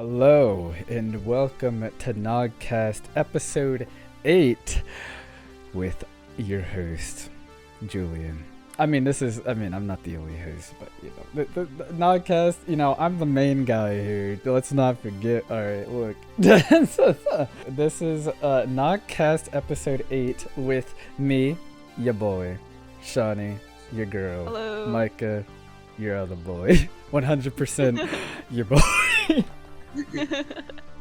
Hello and welcome to NOGcast episode 8 with your host, Julian. I'm not the only host, but the NOGcast, I'm the main guy here. Let's not forget. Alright, look. This is NOGcast episode 8 with me, your boy, Chani, your girl, Hello. Micah, your other boy. 100% your boy.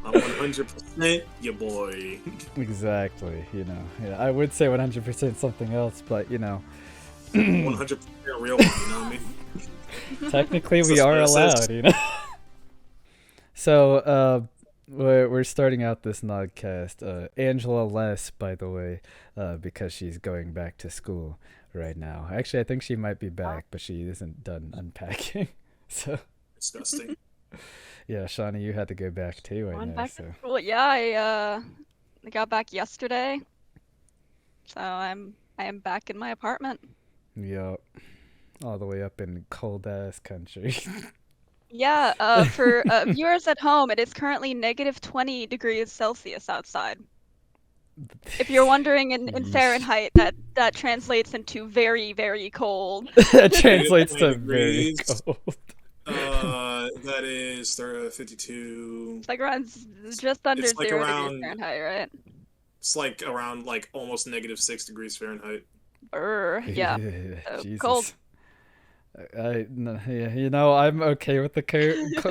I'm 100% your boy. Exactly, I would say 100% something else, but 100% real one, you know what I mean? Technically we are allowed, So, we're starting out this NOGcast. Angela less, by the way, because she's going back to school right now. Actually, I think she might be back, but she isn't done unpacking. So Disgusting. yeah, Shawnee, you had to go back too, I know. Well, yeah, I got back yesterday, so I am back in my apartment. Yup. All the way up in cold ass country. Yeah, for viewers at home, it is currently negative 20 degrees Celsius outside. If you're wondering in Fahrenheit, that translates into very, very cold. That translates to very cold. That is 52. It's like around just under It's like 0 around- degrees Fahrenheit, right? It's like around almost -6 degrees Fahrenheit. Yeah. So Jesus. cold. I'm okay with the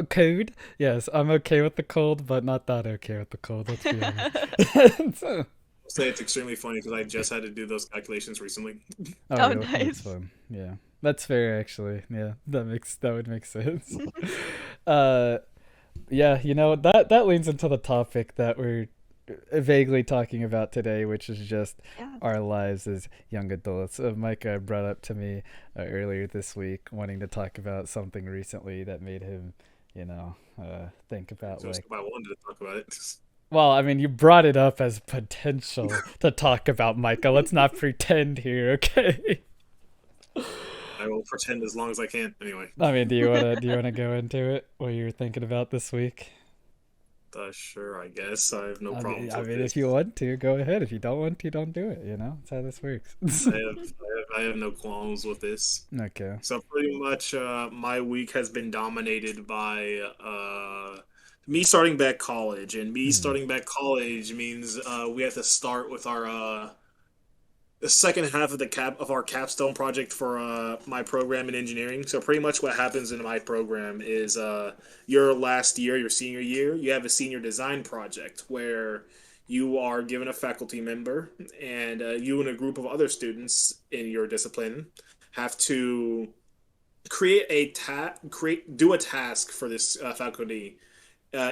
code. Yes, I'm okay with the cold, but not that okay with the cold. Let's be honest. I'll say it's extremely funny because I just had to do those calculations recently. Oh, Really? That's nice. fun. Yeah, that's fair actually. Yeah, that would make sense. Yeah, that leads into the topic that we're vaguely talking about today, which is just our lives as young adults. Micah brought up to me earlier this week wanting to talk about something recently that made him, think about So I wanted to talk about it. Well, I mean, you brought it up as potential to talk about, Micah. Let's not pretend here, okay? I will pretend as long as I can. Anyway. I mean, do you wanna go into it? What you're thinking about this week? Sure, I guess. I have no problems I with mean, this. if you want to, go ahead. If you don't want to, don't do it. That's how this works. I have no qualms with this. Okay. So pretty much my week has been dominated by me starting back college. And me starting back college means we have to start with our the second half of our capstone project for my program in engineering. So pretty much what happens in my program is your last year, your senior year, you have a senior design project where you are given a faculty member, and you and a group of other students in your discipline have to do a task for this faculty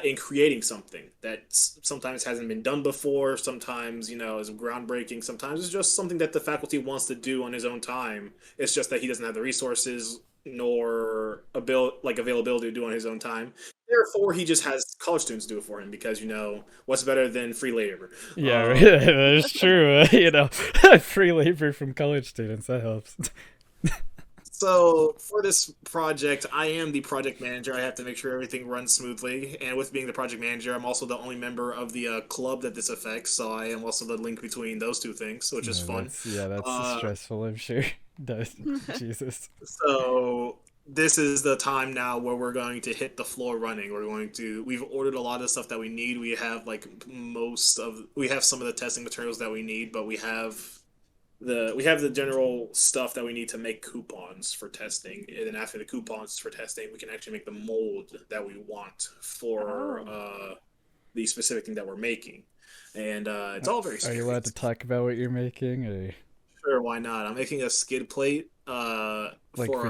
in creating something that sometimes hasn't been done before, sometimes is groundbreaking, sometimes it's just something that the faculty wants to do on his own time. It's just that he doesn't have the resources nor availability to do on his own time. Therefore, he just has college students do it for him because what's better than free labor? Yeah, that is true. Free labor from college students, that helps. So for this project, I am the project manager. I have to make sure everything runs smoothly. And with being the project manager, I'm also the only member of the club that this affects. So I am also the link between those two things, which is fun. That's stressful, I'm sure. Jesus. So this is the time now where we're going to hit the floor running. We've ordered a lot of stuff that we need. We have some of the testing materials that we need, but we have the general stuff that we need to make coupons for testing, and then after the coupons for testing, we can actually make the mold that we want for the specific thing that we're making, and it's all very. Are you allowed to talk about what you're making, or? Sure, why not? I'm making a skid plate. For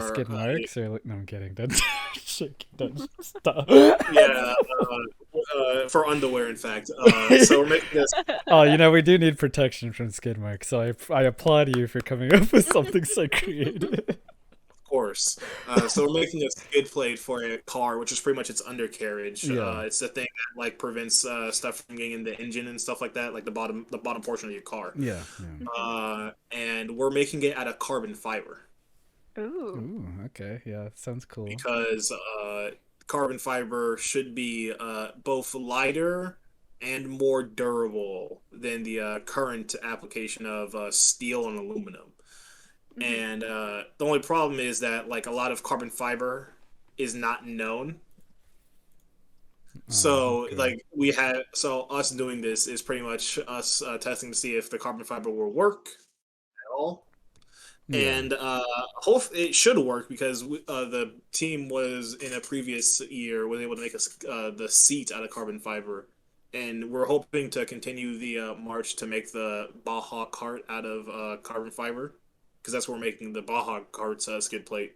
skid marks, or no? I'm kidding. Don't stop. Yeah, for underwear, in fact. So we're making this. Oh, we do need protection from skid marks, so I applaud you for coming up with something so creative. Of course. So we're making a skid plate for a car, which is pretty much its undercarriage. Yeah. It's the thing that prevents stuff from getting in the engine and stuff like that, like the bottom portion of your car. Yeah. And we're making it out of carbon fiber. Ooh. Okay. Yeah, sounds cool. Because carbon fiber should be both lighter and more durable than the current application of steel and aluminum. And the only problem is that like a lot of carbon fiber is not known. So okay. like we have so us doing this is pretty much us testing to see if the carbon fiber will work at all. Yeah. And hope it should work because the team was in a previous year was able to make us the seat out of carbon fiber, and we're hoping to continue the march to make the Baja cart out of carbon fiber because that's where we're making the Baja cart's skid plate.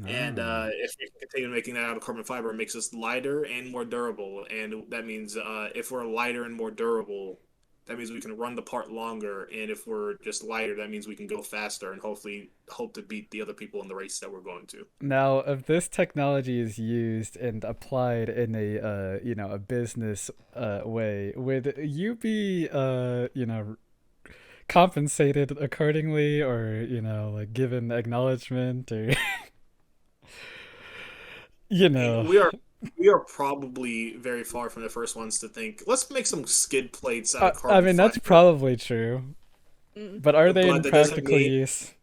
And Ah. if we can continue making that out of carbon fiber, it makes us lighter and more durable. And that means if we're lighter and more durable, that means we can run the part longer. And if we're just lighter, that means we can go faster and hopefully hope to beat the other people in the race that we're going to. Now, if this technology is used and applied in a a business way, would you be compensated accordingly, or like given acknowledgement, or you I know? mean, we are probably very far from the first ones to think, let's make some skid plates out of I carbon mean, that's fiber. probably true, but are they in But that doesn't practical mean use?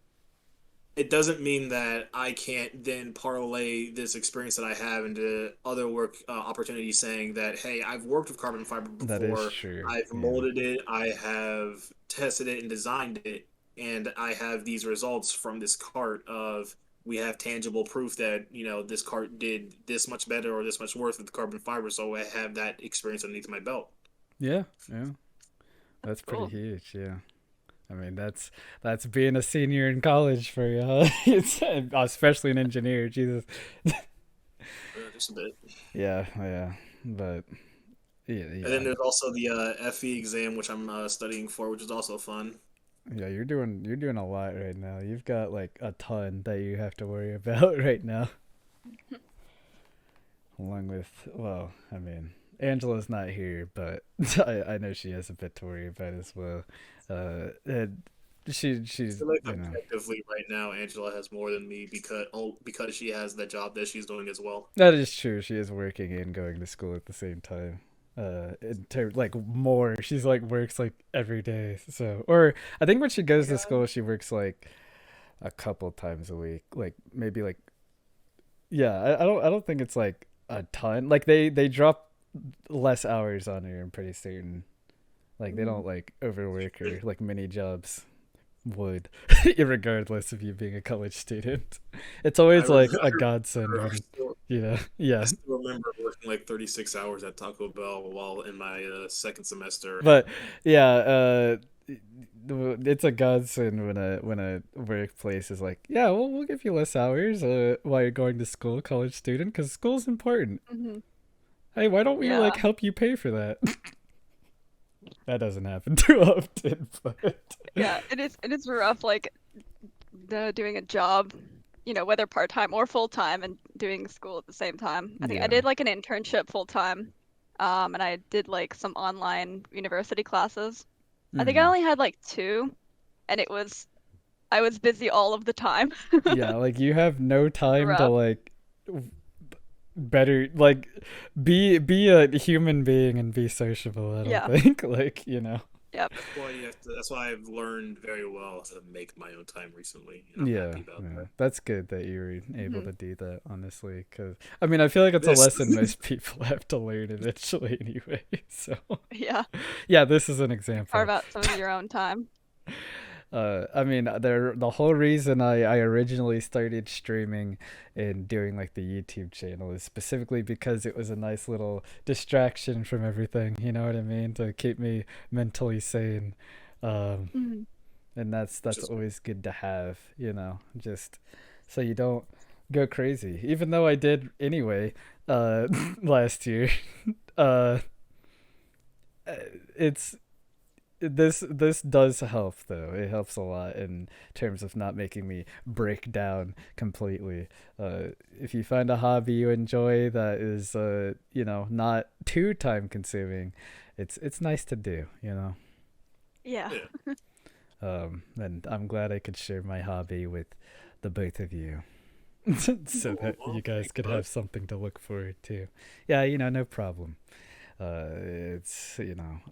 it doesn't mean that I can't then parlay this experience that I have into other work opportunities, saying that, hey, I've worked with carbon fiber That is before, true. I've Yeah. molded it, I have tested it and designed it, and I have these results from this cart of we have tangible proof that this cart did this much better or this much worse with carbon fiber, so I have that experience underneath my belt. Yeah. Yeah. That's pretty Cool. huge. Yeah. I mean, that's being a senior in college for you, it's, especially an engineer. Jesus. Just a bit. Yeah, yeah, but yeah, And then yeah, there's also the FE exam, which I'm studying for, which is also fun. yeah. You're doing a lot right now. You've got like a ton that you have to worry about right now. Along with, well, I mean, Angela's not here, but I know she has a bit to worry about as well. And I she's feel like objectively right now, Angela has more than me because she has the job that she's doing as well. that is true. She is working and going to school at the same time. Like more, she's like works like every day. So, or I think when she Oh my goes to god. school, she works like a couple times a week, like maybe like yeah. I don't think it's like a ton. Like they drop less hours on her. I'm pretty certain. Like they don't like overwork her like many jobs would, regardless of you being a college student. It's I always remember, like a godsend I when still, I yeah. still remember working like 36 hours at Taco Bell while in my second semester. But yeah, it's a godsend when a workplace is like, yeah, well, we'll give you less hours while you're going to school, college student, because school's important. Hmm. Hey, why don't we like Yeah. help you pay for that? That doesn't happen too often, but Yeah. It is rough. Like doing a job, whether part time or full time, and doing school at the same time. I think I yeah. did like an internship full time, and I did like some online university classes. I think I Mm. only had like two, and I was busy all of the time. Yeah, like you have no time to Rough. like better like be a human being and be sociable. I don't Yeah. think like. Yep. That's why I've learned very well how to make my own time recently, and I'm Yeah, happy about yeah, that. that's good that you were able Hmm. to do that. Honestly, because I mean, I feel like it's a This lesson most people have to learn eventually, anyway. So, Yeah. yeah, this is an Carve example. out some of your own time. I mean, the whole reason I originally started streaming and doing like the YouTube channel is specifically because it was a nice little distraction from everything. You know what I mean? To keep me mentally sane. Um, Hmm. and that's which that's is always good to have, just so you don't go crazy. Even though I did anyway, last year. Uh, it's this does help though. It helps a lot in terms of not making me break down completely. If you find a hobby you enjoy that is not too time consuming, it's nice to do. Yeah. yeah. And I'm glad I could share my hobby with the both of you. so that you guys could have something to look forward to. Yeah, no problem. It's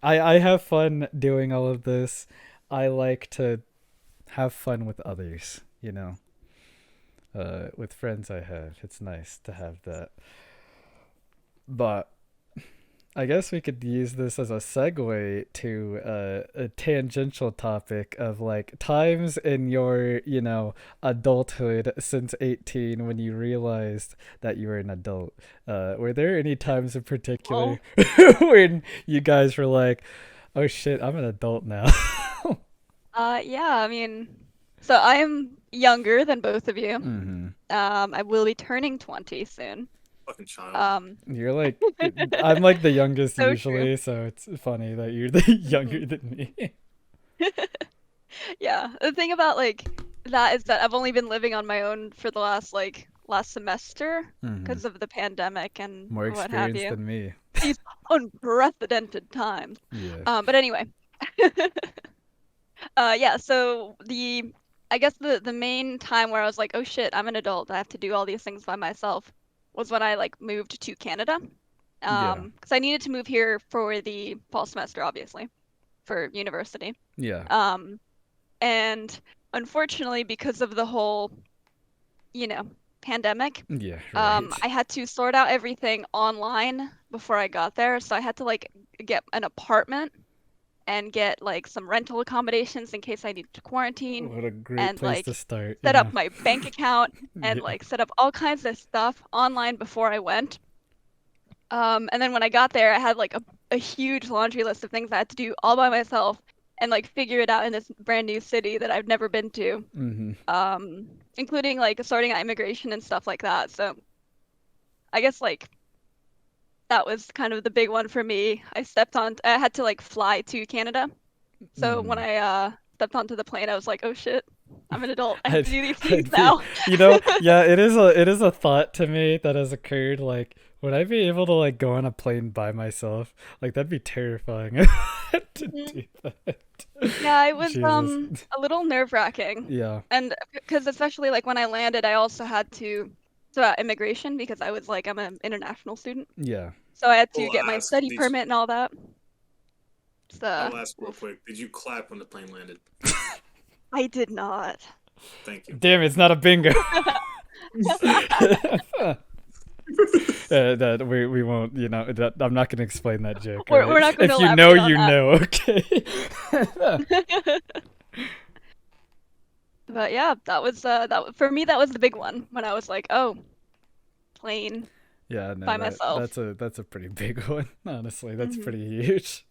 I have fun doing all of this. I like to have fun with others, with friends I have. It's nice to have that. But I guess we could use this as a segue to a tangential topic of like times in your, adulthood since 18 when you realized that you were an adult. Were there any times in particular when you guys were like, oh shit, I'm an adult now? Yeah, I mean, so I am younger than both of you. Mm-hmm. I will be turning 20 soon. Fucking child. You're like, I'm like the youngest So usually, so it's funny that you're the younger than me. Yeah, the thing about like that is that I've only been living on my own for the last semester because of the pandemic and More what have experience you. than me. These unprecedented times. Yeah. But anyway. Yeah, so I guess the main time where I was like, oh shit, I'm an adult, I have to do all these things by myself, was when I like moved to Canada. Yeah. Because I needed to move here for the fall semester, obviously, for university. Yeah. And unfortunately, because of the whole, pandemic, Yeah. Right. I had to sort out everything online before I got there. So I had to like get an apartment and get like some rental accommodations in case I needed to quarantine, What a great and place like to start. set up my bank account and Yeah. like set up all kinds of stuff online before I went. And then when I got there, I had like a huge laundry list of things I had to do all by myself and like figure it out in this brand new city that I've never been to. Including like sorting out immigration and stuff like that. So I guess like that was kind of the big one for me. I had to like fly to Canada. So when I stepped onto the plane, I was like, oh shit, I'm an adult. I have to do these things now. Yeah, it is a thought to me that has occurred. Like, would I be able to like go on a plane by myself? Like, that'd be terrifying to do that. Yeah, it was Jesus. a little nerve-wracking. Yeah. And because especially like when I landed, I also had to sort out immigration because I'm an international student. Yeah. So I had to Well, get my study permit and all that. I'll ask real quick. Did you clap when the plane landed? I did not. Thank you. Damn, it's not a bingo. That we won't, I'm not gonna explain that joke. We're not going to If you know, you know. Okay. But yeah, that was for me. That was the big one when I was like, oh, plane. Yeah, no, by myself. That's a pretty big one. Honestly, that's pretty huge.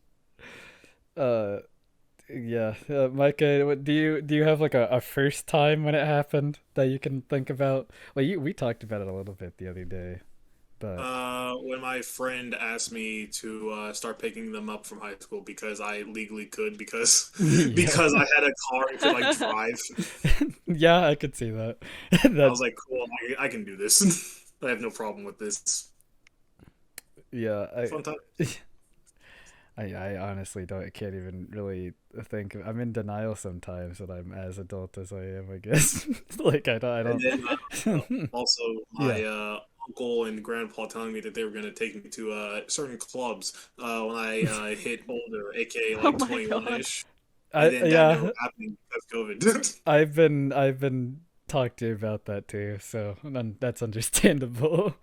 Yeah, Micah, do you have like a first time when it happened that you can think about? Well, we talked about it a little bit the other day, but when my friend asked me to start picking them up from high school because I legally could because I had a car and could like drive. Yeah, I could see that. I was like, cool, I can do this. I have no problem with this. Yeah, Fun time. I honestly can't even really think. I'm in denial sometimes that I'm as adult as I am, I guess. Like I don't. And then, also, my uncle and grandpa telling me that they were going to take me to certain clubs when I hit older, aka like 21-ish. And then that never happening because COVID. I've been talked to about that too, so that's understandable.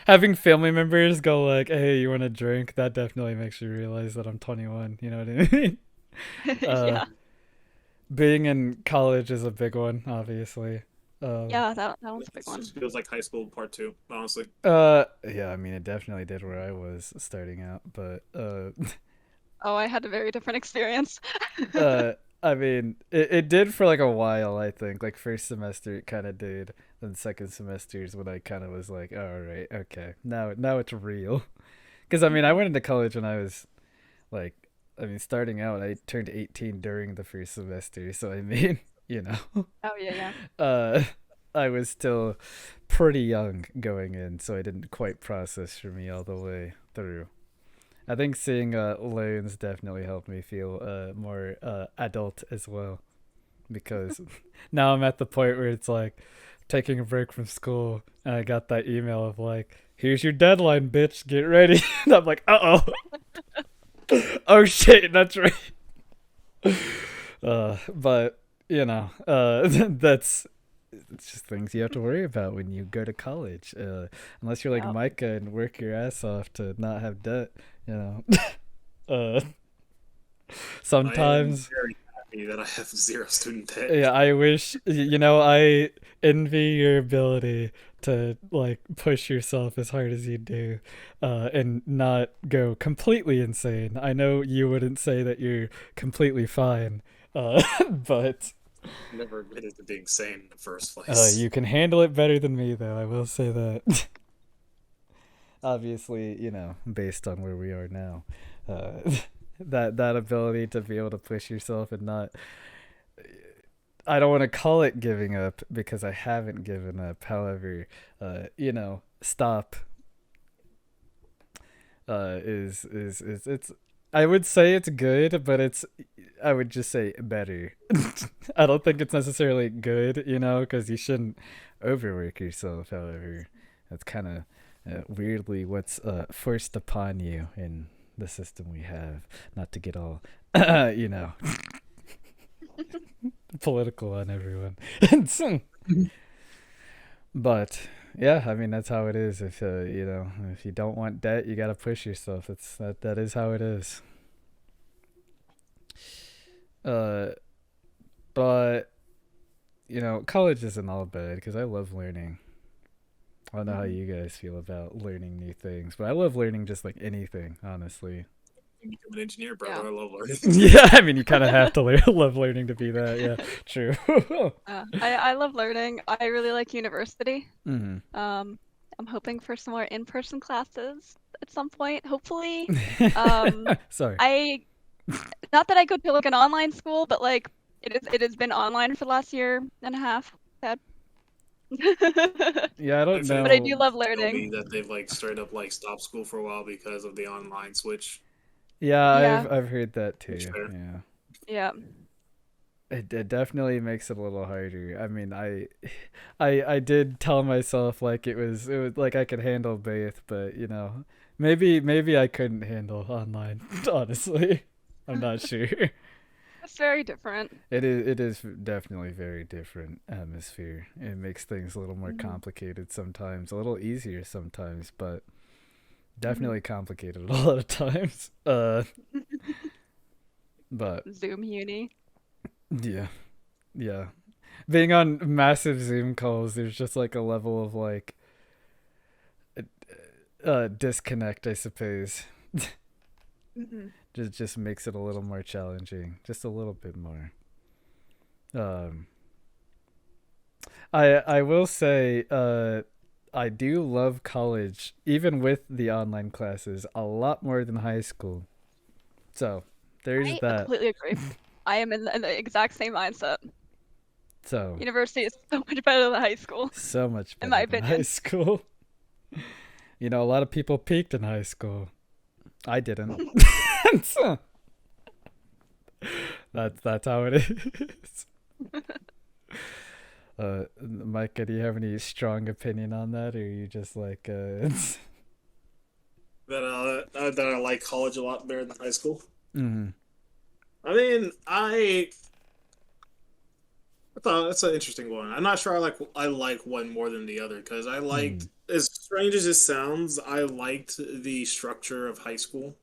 Having family members go like, "Hey, you want a drink?" That definitely makes you realize that I'm 21. You know what I mean? Yeah. Being in college is a big one, obviously. Yeah, that one's a big one. It feels like high school part 2, honestly. Yeah, I mean, it definitely did where I was starting out, but Oh, I had a very different experience. I mean, it did for like a while, I think. Like first semester it kind of did. Then second semester is when I kind of was like, all right, okay. Now it's real. Cuz I mean, I went into college when I was like starting out, I turned 18 during the first semester, so I mean, Oh, yeah. I was still pretty young going in, so I didn't quite process for me all the way through. I think seeing loans definitely helped me feel more adult as well, because now I'm at the point where it's like taking a break from school, and I got that email of like, "Here's your deadline, bitch. Get ready." And I'm like, "Uh oh, oh shit, that's right." But you know, that's it's just things you have to worry about when you go to college. Unless you're like Yep. Micah and work your ass off to not have debt, you know. uh, I am sometimes, very happy that I have zero student debt. yeah, I wish, you know, I envy your ability to like push yourself as hard as you do, and not go completely insane. I know you wouldn't say that you're completely fine, but Never admitted to being sane in the first place. you can handle it better than me, though. I will say that. Obviously, you know, based on where we are now, that ability to be able to push yourself and not. I don't want to call it giving up because I haven't given up. However, you know, stop. Is it's. I would say it's good, but it's. I would just say better. I don't think it's necessarily good, you know, because you shouldn't overwork yourself. However, that's kind of weirdly what's forced upon you in the system we have. Not to get all, you know, political on everyone. But yeah, I mean that's how it is. If you know, if you don't want debt, you gotta push yourself. That is how it is. But you know, college isn't all bad because I love learning. I don't know how you guys feel about learning new things, but I love learning just like anything, honestly. You become an engineer, brother. Yeah. I love learning. Yeah, I mean, you kind of have to love learning to be that. Yeah, true. I love learning. I really like university. Hmm. I'm hoping for some more in-person classes at some point, hopefully. Um, Sorry. Not that I go to like an online school, but like it has been online for the last year and a half. Sad. Yeah, I don't I've had But I do know. love tell me learning. that they've like straight up like stopped school for a while because of the online switch. Yeah, Yeah, I've heard that Which too. fair. Yeah. yeah. It definitely makes it a little harder. I mean, I did tell myself like it was like I could handle both, but you know, maybe I couldn't handle online. Honestly, I'm not sure. It's very different. It is definitely very different atmosphere. It makes things a little more Mhm, complicated sometimes, a little easier sometimes, but mhm. definitely complicated a lot of times. But Zoom uni. yeah, yeah. Being on massive Zoom calls, there's just like a level of like disconnect, I suppose. Mhm. Just makes it a little more challenging, just a little bit more. Um, I will say, I do love college, even with the online classes, a lot more than high school. So there's I that. completely agree. I am in the exact same mindset. So University is so much better than high school, so much in my better than high opinion. school. You know, a lot of people peaked in high school. I didn't. So, that's how it is. Micah, do you have any strong opinion on that, or are you just like, That I like college a lot better than high school. mm, I mean, I thought that's an interesting one. I'm not sure I like one more than the other because I liked, mm. as strange as it sounds, I liked the structure of high school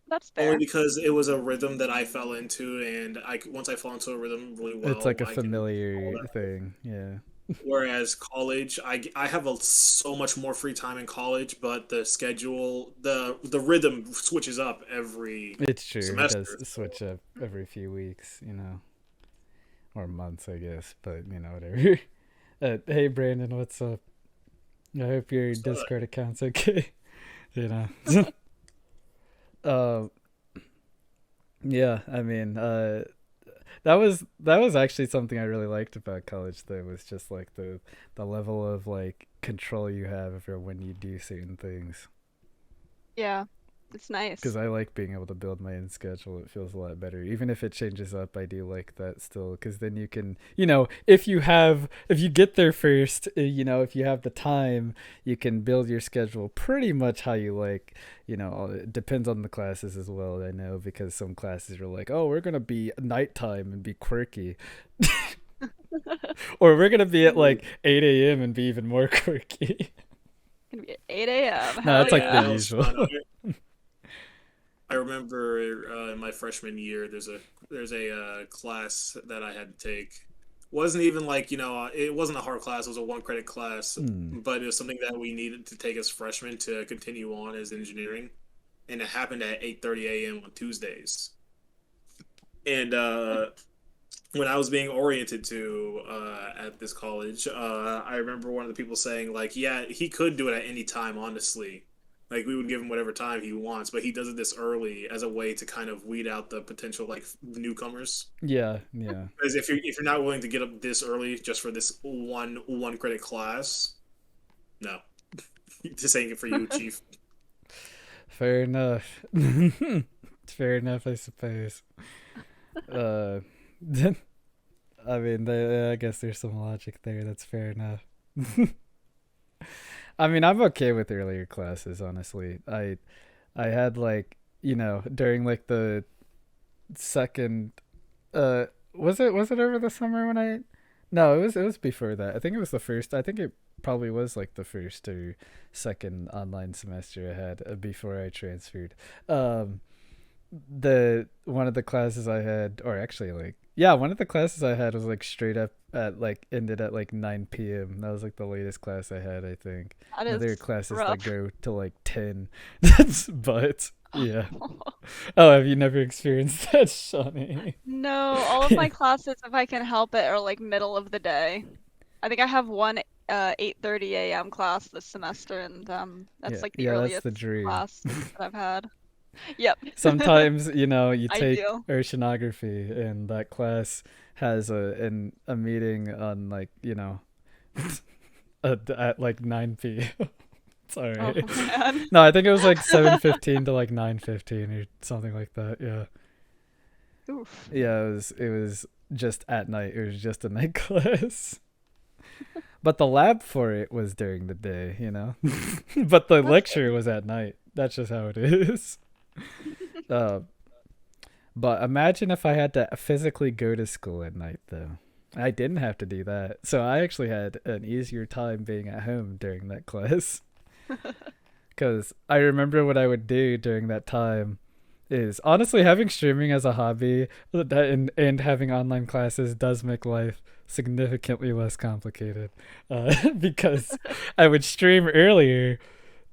That's only fair. because it was a rhythm that I fell into, and once I fall into a rhythm really It's well, like a I can follow familiar that. thing, yeah. Whereas college, I have so much more free time in college, but the schedule, the rhythm switches up every It's true. It does semester. So switch up every few weeks, you know, or months, I guess. But you know, whatever. Hey, Brandon, what's up? I hope your so, Discord account's okay. You know. uh, yeah. I mean, that was actually something I really liked about college. Though was just like the level of like control you have over when you do certain things. Yeah. It's nice. Because I like being able to build my own schedule. It feels a lot better. Even if it changes up, I do like that still. Because then you can, if you get there first, if you have the time, you can build your schedule pretty much how you like. It depends on the classes as well, I know, because some classes are like, oh, we're going to be nighttime and be quirky. Or we're going to be at like 8 a.m. and be even more quirky. Gonna be at 8 a.m. No, it's like that the was usual. fun. I remember in my freshman year, there's a class that I had to take. Wasn't even like it wasn't a hard class. It was a 1 credit class, but it was something that we needed to take as freshmen to continue on as engineering, and it happened at 8:30 a.m. on Tuesdays. And when I was being oriented to at this college, I remember one of the people saying like, "Yeah, he could do it at any time, honestly." Like we would give him whatever time he wants, but he does it this early as a way to kind of weed out the potential like newcomers. Yeah. Because if you're not willing to get up this early just for this one credit class, no, this ain't it for you, Chief. Fair enough. Fair enough, I suppose. I mean, I guess there's some logic there. That's fair enough. I mean, I'm okay with earlier classes, honestly. I had like, during like the second was it over the summer when I No, it was before that. I think it was the first. I think it probably was like the first or second online semester I had before I transferred. The one of the classes I had, or actually like one of the classes I had was like straight up at like ended at like 9 p.m. That was like the latest class I had, I think. That Now, is there are classes rough. that go to like 10. But yeah. Oh, have you never experienced that, Shani? No, all of my classes, if I can help it, are like middle of the day. I think I have one 8:30 a.m. class this semester, and that's like the that's earliest the dream. class that I've had. Yep. Sometimes you take Ideal. oceanography, and that class has a meeting on like at like 9 p.m. Sorry. Oh man. No, I think it was like 7:15 to like 9:15 or something like that. Yeah. Oof. Yeah, it was just at night. It was just a night class. But the lab for it was during the day, But the lecture was at night. That's just how it is. But imagine if I had to physically go to school at night, though. I didn't have to do that. So I actually had an easier time being at home during that class. Because I remember what I would do during that time is honestly having streaming as a hobby and having online classes does make life significantly less complicated. Because I would stream earlier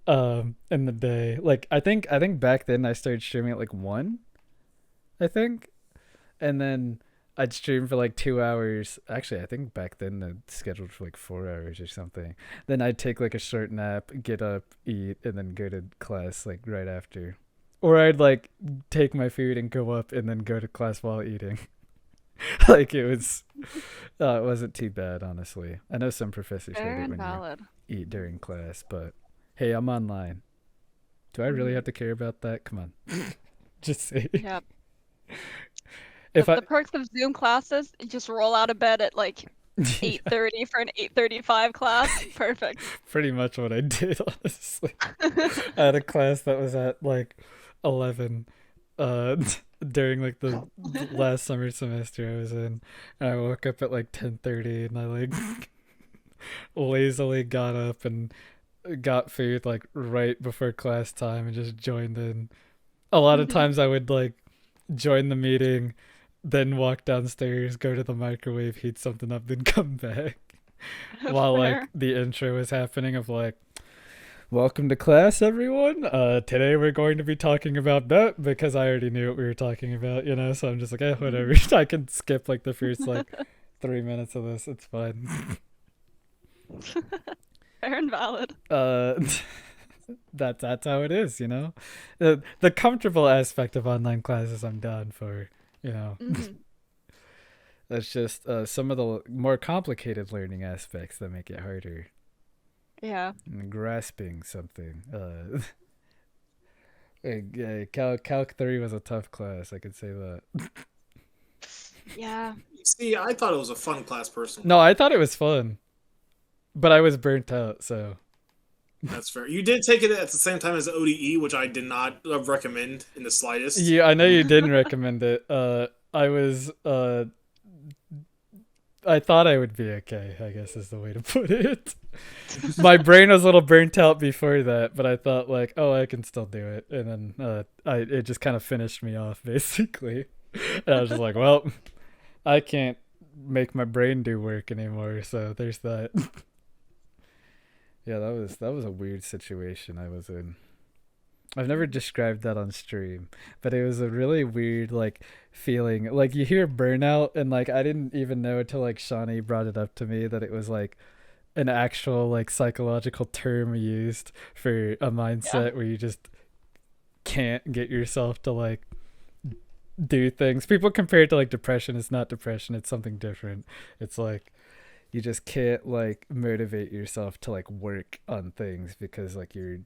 in the day. Like I think back then I started streaming at like 1, I think. And then I'd stream for like 2 hours. Actually, I think back then the scheduled for like 4 hours or something. Then I'd take like a short nap, get up, eat, and then go to class like right after. Or I'd like take my food and go up and then go to class while eating. Like it wasn't too bad, honestly. I know some professors hate Fair it and when valid. you eat during class, but hey, I'm online. Do I really have to care about that? Come on. Just say. Yep. If The perks of Zoom classes, you just roll out of bed at like 8:30 for an 8:35 class. Perfect. Pretty much what I did, honestly. I had a class that was at like 11 during like the last summer semester I was in, and I woke up at like 10:30 and I like lazily got up and got food like right before class time and just joined in. A lot of times I would like join the meeting, then walk downstairs, go to the microwave, heat something up, then come back while Fair. like the intro was happening of like, welcome to class, everyone. Today we're going to be talking about that, because I already knew what we were talking about, so I'm just like, whatever. I can skip like the first like 3 minutes of this. It's fine. Fair and valid. That's how it is, the comfortable aspect of online classes I'm down for, Mhm. That's just some of the more complicated learning aspects that make it harder. Yeah. And grasping something. Calc 3 was a tough class, I could say that. Yeah. See, I thought it was a fun class personally. No, I thought it was fun, but I was burnt out, so. That's fair. You did take it at the same time as ODE, which I did not recommend in the slightest. Yeah, I know you didn't recommend it. I thought I would be okay, I guess is the way to put it. My brain was a little burnt out before that, but I thought like, oh, I can still do it. And then it just kind of finished me off basically. And I was just like, well, I can't make my brain do work anymore, so there's that. Yeah, that was a weird situation I was in. I've never described that on stream, but it was a really weird like feeling. Like you hear burnout, and like I didn't even know until like Shani brought it up to me that it was like an actual like psychological term used for a mindset where you just can't get yourself to like do things. People compare it to like depression. It's not depression. It's something different. It's like you just can't like motivate yourself to like work on things because like you're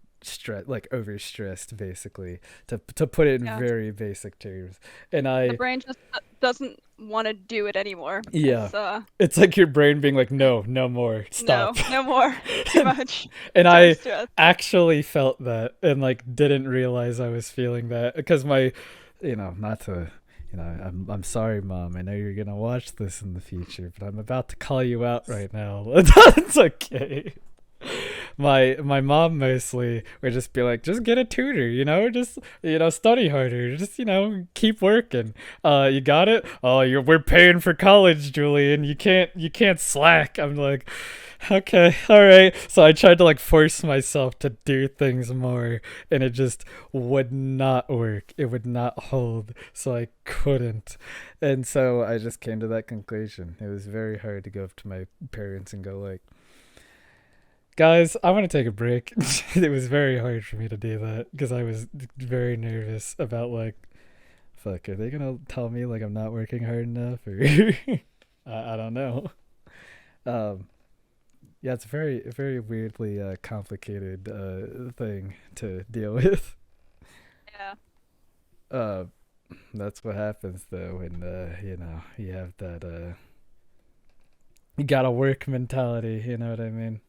like overstressed basically, to put it in very basic terms. And the brain just doesn't want to do it anymore. It's like your brain being like, no more, stop, no more, too much. And I actually felt that and like didn't realize I was feeling that because my, not to, I'm sorry, Mom. I know you're gonna watch this in the future, but I'm about to call you out right now. It's okay. My mom mostly would just be like, just get a tutor, just study harder, just keep working. You got it? Oh, we're paying for college, Julian. You can't slack. I'm like, okay, all right. So I tried to like force myself to do things more, and it just would not work. It would not hold, so I couldn't. And so I just came to that conclusion. It was very hard to go up to my parents and go like, guys, I want to take a break. It was very hard for me to do that because I was very nervous about like, fuck, are they gonna tell me like I'm not working hard enough, or I don't know. Yeah, it's a very very weirdly complicated thing to deal with. Yeah. That's what happens though when you have that you gotta work mentality. You know what I mean?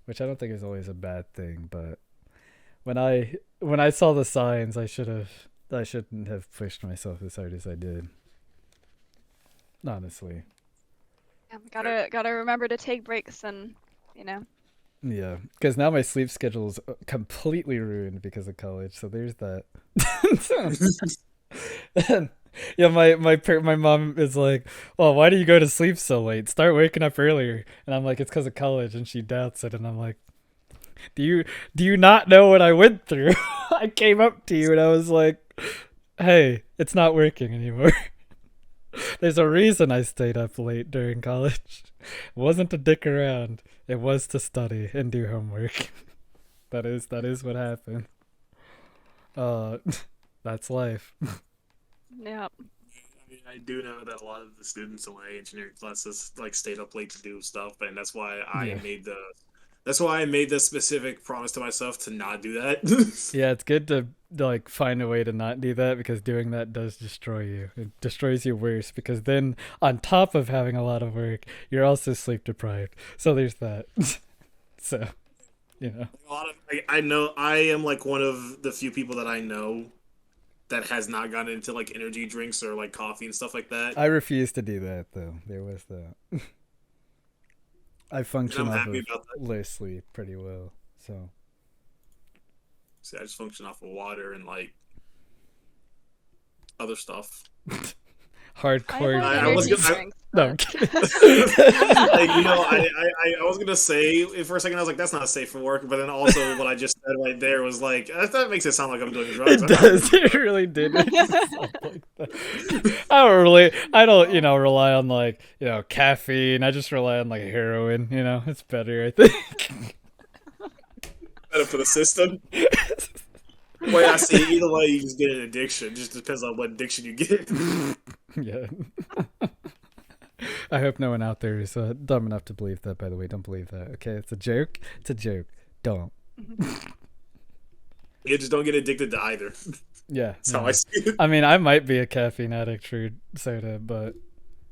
Which I don't think is always a bad thing, but when I saw the signs, I shouldn't have pushed myself as hard as I did. Honestly. Yeah, gotta remember to take breaks and. Yeah, because now my sleep schedule is completely ruined because of college. So there's that. Yeah, my mom is like, well, why do you go to sleep so late? Start waking up earlier. And I'm like, it's because of college. And she doubts it. And I'm like, do you not know what I went through? I came up to you and I was like, hey, it's not working anymore. There's a reason I stayed up late during college. It wasn't to dick around. It was to study and do homework. That is what happened. That's life. Yeah. I do know that a lot of the students in my engineering classes like stayed up late to do stuff, and that's why I made the specific promise to myself to not do that. Yeah, it's good to like find a way to not do that because doing that does destroy you. It destroys you worse because then on top of having a lot of work, you're also sleep deprived. So there's that. So, a lot of I know I am like one of the few people that I know that has not gotten into like energy drinks or like coffee and stuff like that. I refuse to do that though. There was that. I function off of low sleep pretty well, so. See, I just function off of water and like other stuff. Hardcore. I was gonna, no, I'm kidding. like, I was gonna say for a second I was like, that's not safe for work, but then also what I just said right there was like, that makes it sound like I'm doing drugs. It does. It really did make it sound like that. I don't rely on like caffeine. I just rely on like heroin. It's better, I think. Better for the system. Wait, I see. Either way, you just get an addiction. Just depends on what addiction you get. Yeah. I hope no one out there is dumb enough to believe that, by the way. Don't believe that, okay? It's a joke. It's a joke. Don't. You just don't get addicted to either. Yeah. That's how I see it. I mean, I might be a caffeine addict for soda, but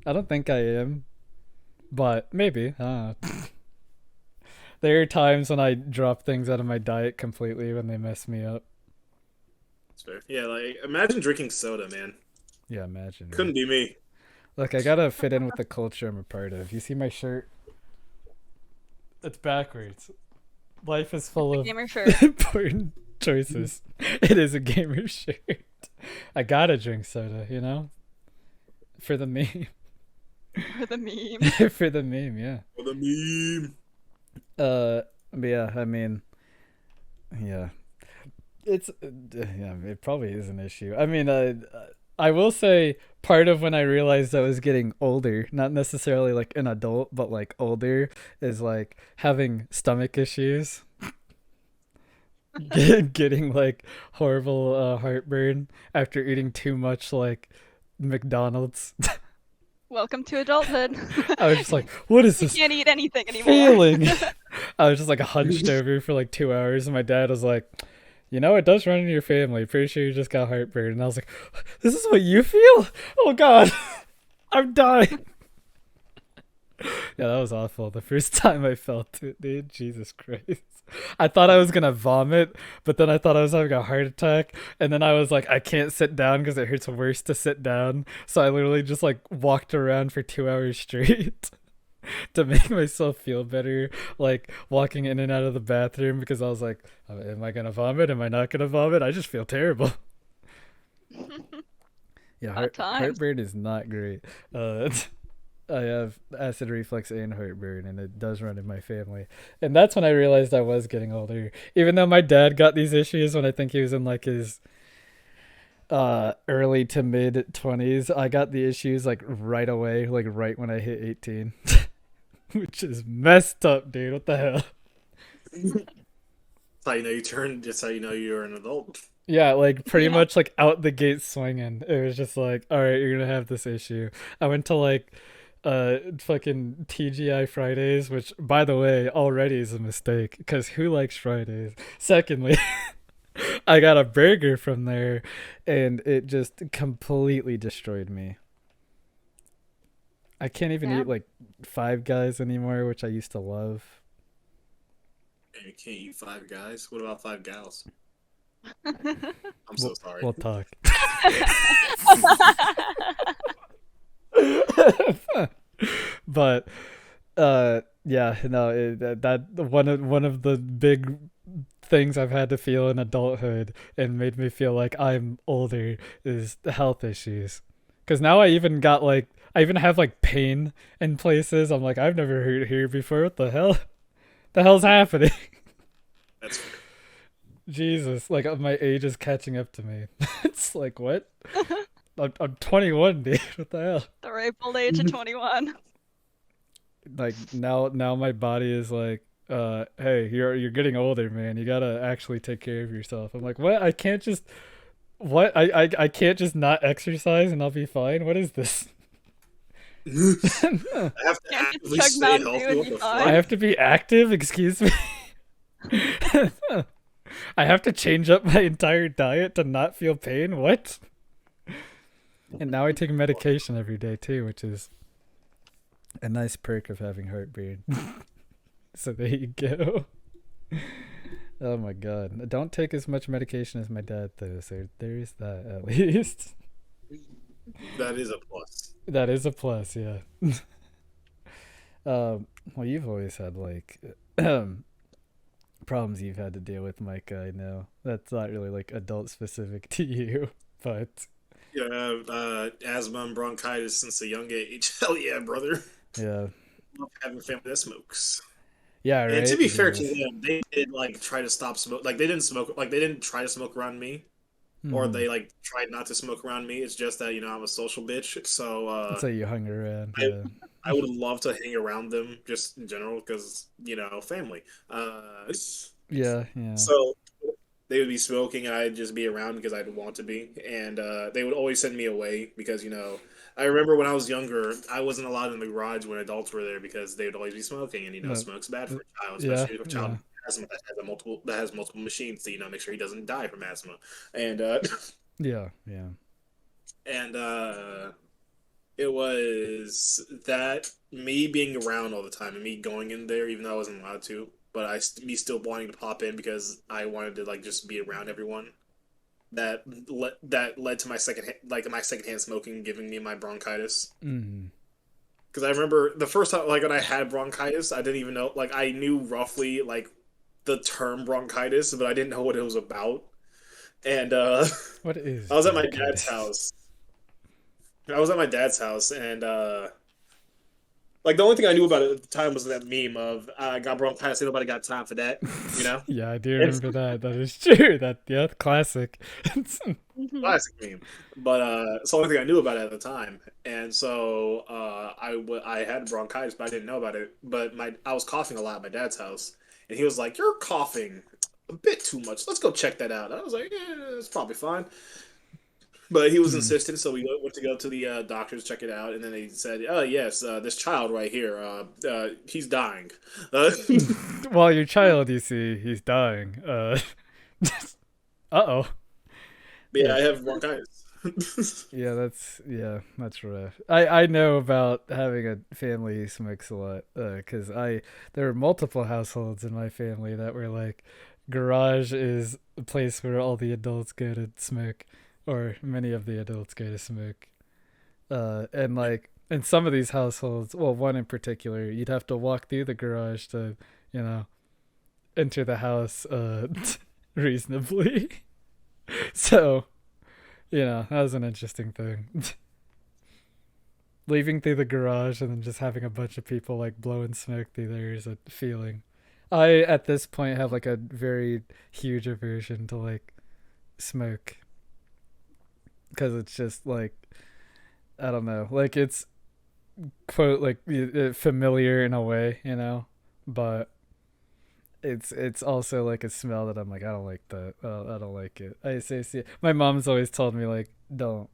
I don't think I am. But maybe. There are times when I drop things out of my diet completely when they mess me up. That's fair. Yeah, like imagine drinking soda, man. Yeah, imagine. Couldn't be me. Look, I gotta fit in with the culture I'm a part of. You see my shirt? It's backwards. Life is full of Gamer shirt. important choices. It is a gamer shirt. I gotta drink soda, you know? For the meme. For the meme. For the meme, yeah. For the meme. But yeah, I mean, yeah. It's, yeah, it probably is an issue. I mean, I will say part of when I realized I was getting older, not necessarily like an adult, but like older, is like having stomach issues. Getting like horrible heartburn after eating too much like McDonald's. Welcome to adulthood. I was just like, what is You this can't eat anything anymore. feeling? I was just like hunched over for like 2 hours, and my dad was like, you know, it does run in your family. Pretty sure you just got heartburn. And I was like, this is what you feel? Oh God, I'm dying. Yeah, that was awful. The first time I felt it, dude. Jesus Christ. I thought I was gonna vomit, but then I thought I was having a heart attack, and then I was like, I can't sit down because it hurts worse to sit down. So I literally just like walked around for 2 hours straight to make myself feel better, like walking in and out of the bathroom because I was like, am I gonna vomit? Am I not gonna vomit? I just feel terrible. Yeah, heartburn is not great. I have acid reflux and heartburn, and it does run in my family. And that's when I realized I was getting older. Even though my dad got these issues when I think he was in like his early to mid 20s, I got the issues like right away, like right when I hit 18. Which is messed up, dude. What the hell? That's how you know you turned. That's how you know you're an adult. Yeah, like pretty much like out the gate swinging. It was just like, all right, you're gonna have this issue. I went to like fucking TGI Fridays, which by the way already is a mistake because who likes Fridays? Secondly, I got a burger from there and it just completely destroyed me. I can't even eat like Five Guys anymore, which I used to love. You can't eat Five Guys. What about Five Gals? I'm so sorry. We'll talk. But yeah, no, that one of the big things I've had to feel in adulthood and made me feel like I'm older is the health issues. Because now I even have like pain in places. I'm like, I've never heard here before. What the hell? The hell's happening? That's fair. Jesus, like my age is catching up to me. It's like, what? I'm 21, dude. What the hell? The ripe old age of 21. Like now my body is like, hey, you're getting older, man. You gotta actually take care of yourself. I'm like, what? I can't just I can't just not exercise and I'll be fine. What is this? I have to actively stay healthy. What the fuck? I have to be active. Excuse me. I have to change up my entire diet to not feel pain. What? And now I take medication every day too, which is a nice perk of having heartburn. So there you go. Oh my god. Don't take as much medication as my dad though, so there is that at least. That is a plus. That is a plus, yeah. Well, you've always had like problems you've had to deal with, Micah. I know that's not really like adult specific to you, but yeah, asthma and bronchitis since a young age. Hell yeah, brother. Yeah, Love having family that smokes. yeah, right. And to be fair to them, they did like try to stop smoke. Like they didn't smoke. Like they didn't try to smoke around me, or they like tried not to smoke around me. It's just that I'm a social bitch. So so you hung around. I would love to hang around them just in general because family. Yeah. So they would be smoking and I'd just be around because I'd want to be, and they would always send me away because I remember when I was younger I wasn't allowed in the garage when adults were there because they would always be smoking, and smoke's bad for a child, especially if a child asthma that has multiple machines to make sure he doesn't die from asthma, and yeah. and it was that me being around all the time and me going in there even though I wasn't allowed to, but me still wanting to pop in because I wanted to like just be around everyone. That led to my secondhand smoking giving me my bronchitis. Mm. Because I remember the first time, like when I had bronchitis, I didn't even know. Like I knew roughly like the term bronchitis, but I didn't know what it was about. And What is I was at my bronchitis? dad's house. I was at my dad's house, and like the only thing I knew about it at the time was that meme of "I got bronchitis, ain't nobody got time for that," you know. Yeah, I do It's remember that. That is true. Yeah, classic. a classic meme, but it's the only thing I knew about it at the time, and so I had bronchitis, but I didn't know about it. But I was coughing a lot at my dad's house, and he was like, "You're coughing a bit too much. Let's go check that out." I was like, "Yeah, it's probably fine." But he was insistent, so we went to go to the doctors, check it out, and then they said, "Oh yes, this child right here, he's dying." Well, your child, you see, he's dying. Uh-oh. Yeah, I have bronchitis. Yeah, that's rough. I know about having a family who smokes a lot, because there were multiple households in my family that were like, garage is a place where all the adults go to smoke, or many of the adults go to smoke. And like in some of these households, well, one in particular, you'd have to walk through the garage to, you know, enter the house reasonably. So, that was an interesting thing. Leaving through the garage and then just having a bunch of people like blowing smoke through there is a feeling. I at this point have like a very huge aversion to like smoke, because it's just like, I don't know, like it's quote like familiar in a way, but it's also like a smell that I'm like, I don't like that. I don't like it. I say, see, my mom's always told me like, don't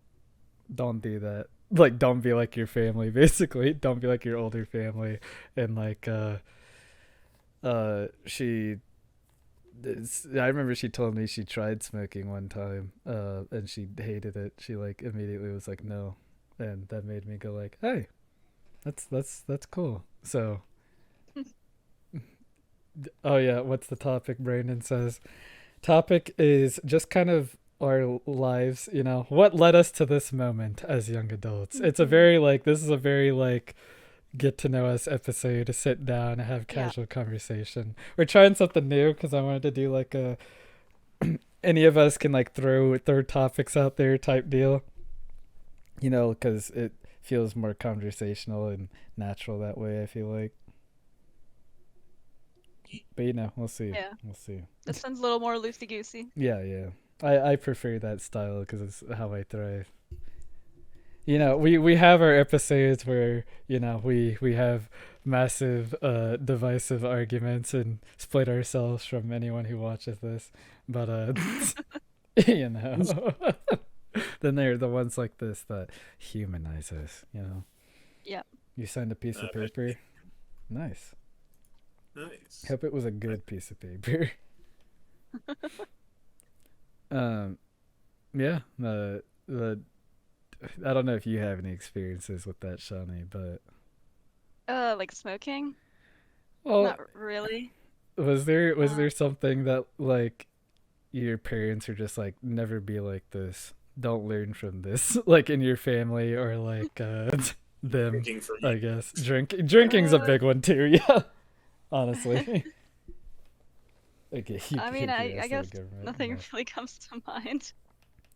do that. Like, don't be like your family. Basically, don't be like your older family. And like, she. I remember she told me she tried smoking one time, and she hated it. She like immediately was like, no, and that made me go like, hey, that's cool. So, oh yeah, what's the topic? Brandon says, topic is just kind of our lives, what led us to this moment as young adults. It's a very like, this is a very like get to know us episode, to sit down and have casual conversation. We're trying something new because I wanted to do like a any of us can like throw topics out there type deal, because it feels more conversational and natural that way, I feel like. But we'll see. Yeah. We'll see. This sounds a little more loosey goosey. Yeah. I prefer that style because it's how I thrive. We have our episodes where we have massive divisive arguments and split ourselves from anyone who watches this, but then there are the ones like this that humanize us. Yeah. You signed a piece of paper. Nice. Hope it was a good piece of paper. Yeah. I don't know if you have any experiences with that, Shani, but Like smoking? well, Not really. was there something that like your parents are just like, never be like this, don't learn from this, like in your family, or like them? Drinking for me. I guess drinking's a big one too. Yeah, honestly. Okay. I mean, I guess nothing really comes to mind.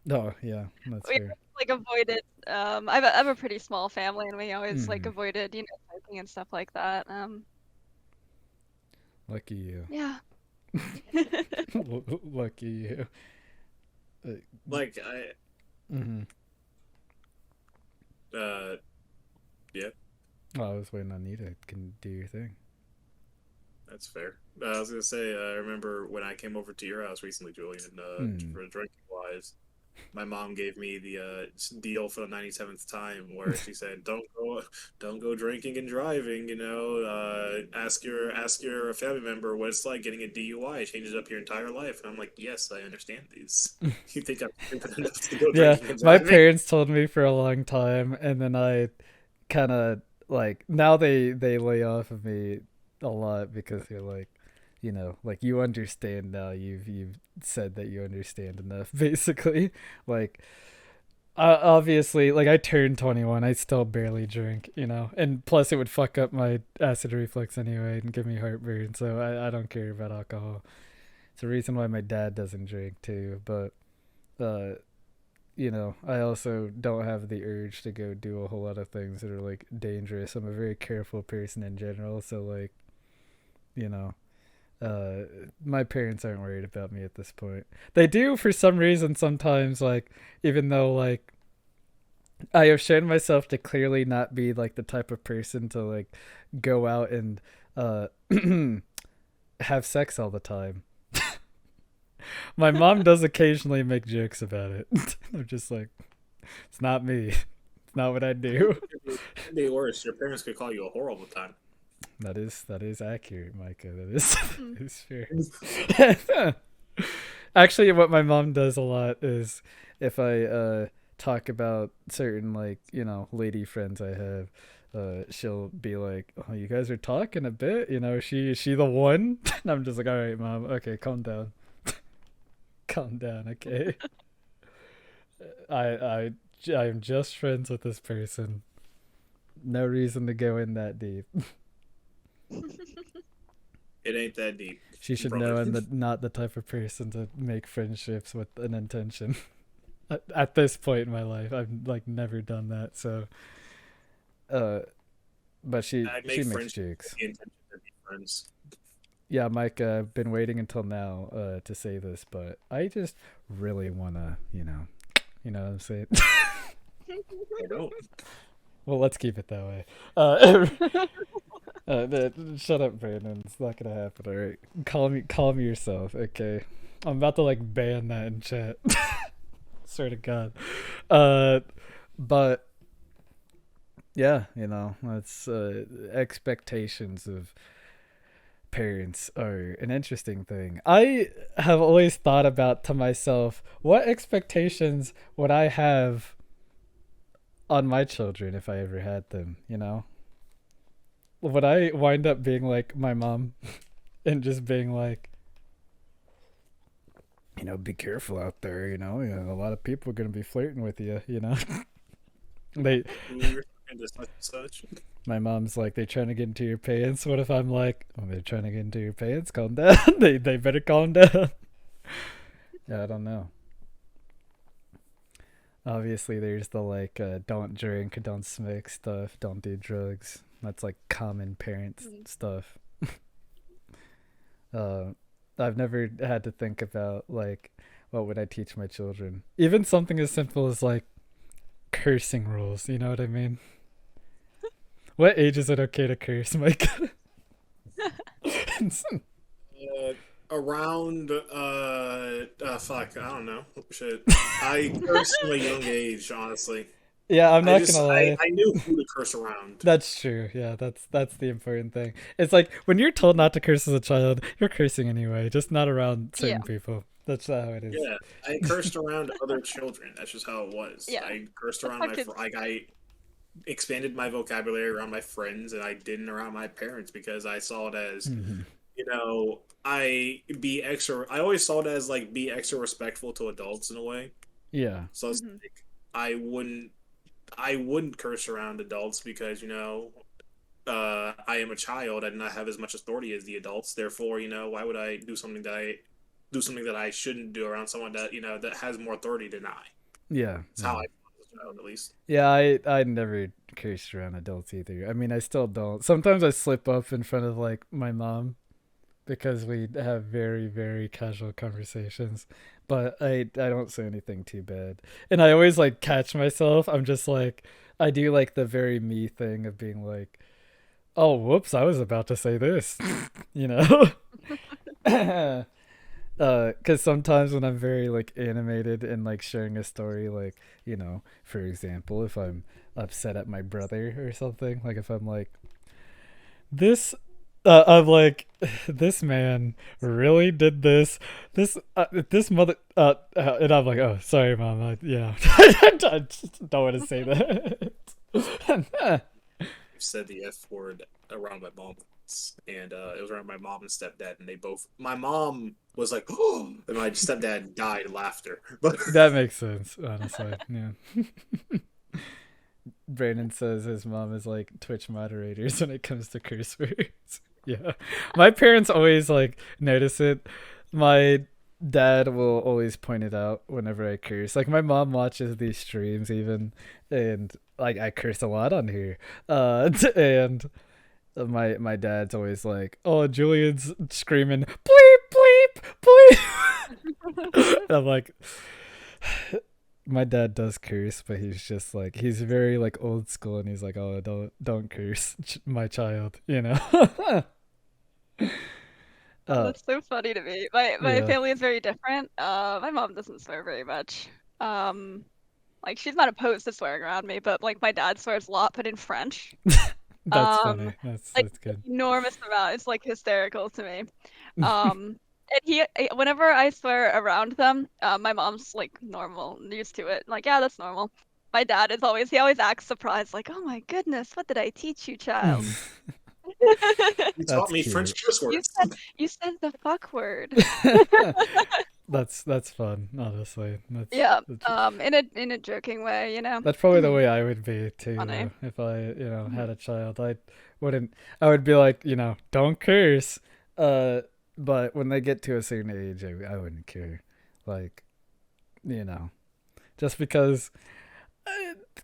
Oh yeah, that's We fair. like avoided. I have a pretty small family, and we always like avoided, smoking and stuff like that. Lucky you. Yeah. Lucky you. Like I. Yeah. Well, I was waiting on you to can do your thing. That's fair. I was gonna say, I remember when I came over to your house recently, Julian, for drinking wise. my mom gave me the deal for the 97th time, where she said, don't go drinking and driving. Ask your family member what it's like getting a DUI. It changes up your entire life. And I'm like, yes, I understand these. You think I'm stupid enough to go Yeah, drinking and my driving? parents told me for a long time, and then I kind of like now they lay off of me a lot because they're like, like you understand now. You've said that you understand enough, basically. Like, obviously, like I turned 21, I still barely drink, and plus it would fuck up my acid reflux anyway and give me heartburn. So I don't care about alcohol. It's the reason why my dad doesn't drink too, but. Uh, I also don't have the urge to go do a whole lot of things that are like dangerous. I'm a very careful person in general, so like, you know, my parents aren't worried about me at this point. They do for some reason sometimes, like, even though like I have shown myself to clearly not be like the type of person to like go out and uh have sex all the time. My mom does occasionally make jokes about it. I'm just like, it's not me. It's not what I do. It'd be worse. Your parents could call you a whore all the time. That is accurate, Micah. That is fair. Actually, what my mom does a lot is if I talk about certain like lady friends I have, she'll be like, "Oh, you guys are talking a bit. Is she the one?" And I'm just like, "All right, mom. Okay, calm down. Calm down. Okay. I am just friends with this person. No reason to go in that deep." It ain't that deep. She should know I'm not the type of person to make friendships with an intention. At this point in my life, I've like never done that. So, but she makes jokes. Friends. Yeah, Mike, I've been waiting until now to say this, but I just really wanna, you know what I'm saying. I don't. Well, let's keep it that way. Shut up, Brandon. It's not gonna happen. All right, calm yourself. Okay, I'm about to like ban that in chat. Swear to God. But yeah, it's expectations of parents are an interesting thing. I have always thought about to myself, what expectations would I have on my children if I ever had them? Would I wind up being like my mom and just being like, be careful out there, a lot of people are going to be flirting with you, they such. My mom's like, they're trying to get into your pants. What if I'm like, oh, they're trying to get into your pants? Calm down. they better calm down. Yeah, I don't know. Obviously, there's the like, don't drink, don't smoke stuff, don't do drugs. That's like common parents stuff. I've never had to think about like, what would I teach my children? Even something as simple as like cursing rules. You know what I mean? What age is it okay to curse, Mike? Around fuck, I don't know. Shit. I cursed from a young age, honestly. Yeah, I'm not gonna lie. I knew who to curse around. That's true. Yeah, that's the important thing. It's like when you're told not to curse as a child, you're cursing anyway, just not around certain people. That's how it is. Yeah, I cursed around other children. That's just how it was. Yeah. I cursed around I expanded my vocabulary around my friends, and I didn't around my parents because I saw it as, I always saw it as like be extra respectful to adults in a way. Yeah. So it's like I wouldn't curse around adults because I am a child. I do not have as much authority as the adults. Therefore, why would I do something that I shouldn't do around someone that that has more authority than I? Yeah. That's how I feel as a child, at least. Yeah, I never cursed around adults either. I mean, I still don't. Sometimes I slip up in front of like my mom because we have very, very casual conversations. But I don't say anything too bad. And I always like catch myself. I'm just like, I do like the very me thing of being like, oh, whoops, I was about to say this, Because sometimes when I'm very like animated and like sharing a story, like, for example, if I'm upset at my brother or something, like if I'm like, this I'm like, this man really did this mother and I'm like, oh, sorry, mom, I just don't want to say that. I've said the F word around my mom once, and it was around my mom and stepdad, and they both. My mom was like, "Oh," and my stepdad died of laughter. But That makes sense, honestly. Yeah. Brandon says his mom is like Twitch moderators when it comes to curse words. Yeah. My parents always like notice it. My dad will always point it out whenever I curse. Like my mom watches these streams even, and like I curse a lot on here. And my dad's always like, "Oh, Julian's screaming bleep bleep bleep." And I'm like, my dad does curse, but he's just like, he's very like old school, and he's like, "Oh, don't curse, my child," That's so funny to me. My Yeah. family is very different. My mom doesn't swear very much. Like she's not opposed to swearing around me, but like my dad swears a lot, but in French. That's Um, funny. That's like good. enormous amount. It's like hysterical to me. And whenever I swear around them, my mom's like normal, used to it. Like, yeah, that's normal. My dad he always acts surprised, like, oh my goodness, what did I teach you, child? you taught That's me French cute. curse You words. you said the fuck word. That's fun, honestly. Yeah, That's in a joking way, you know. that's probably the way I would be too, Funny. though. If I, had a child, I would be like, don't curse. But when they get to a certain age, I wouldn't care. Like, you know, just because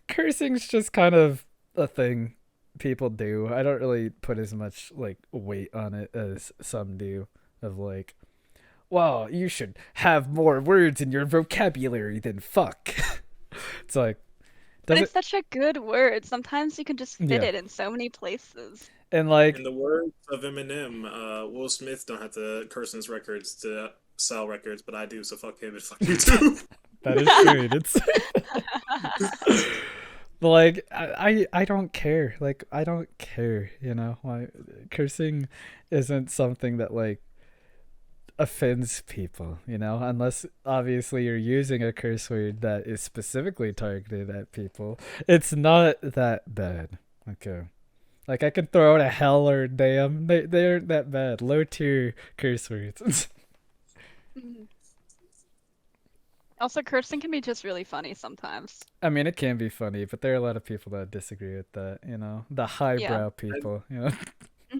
cursing's just kind of a thing people do. I don't really put as much like weight on it as some do. Of like, well, you should have more words in your vocabulary than fuck. It's like, But does it's it? such a good word. Sometimes you can just fit Yeah, it in so many places. and like In the words of Eminem, Will Smith don't have to curse in his records to sell records, but I do. So fuck him and fuck you too. that is true. It's but like I don't care. Like I don't care. Like cursing isn't something that like offends people, unless obviously you're using a curse word that is specifically targeted at people. It's not that bad. Okay. Like I can throw out a hell or a damn. They aren't that bad. Low tier curse words. Mhm. Also, cursing can be just really funny sometimes. I mean, it can be funny, but there are a lot of people that disagree with that. The Yeah. highbrow people. I've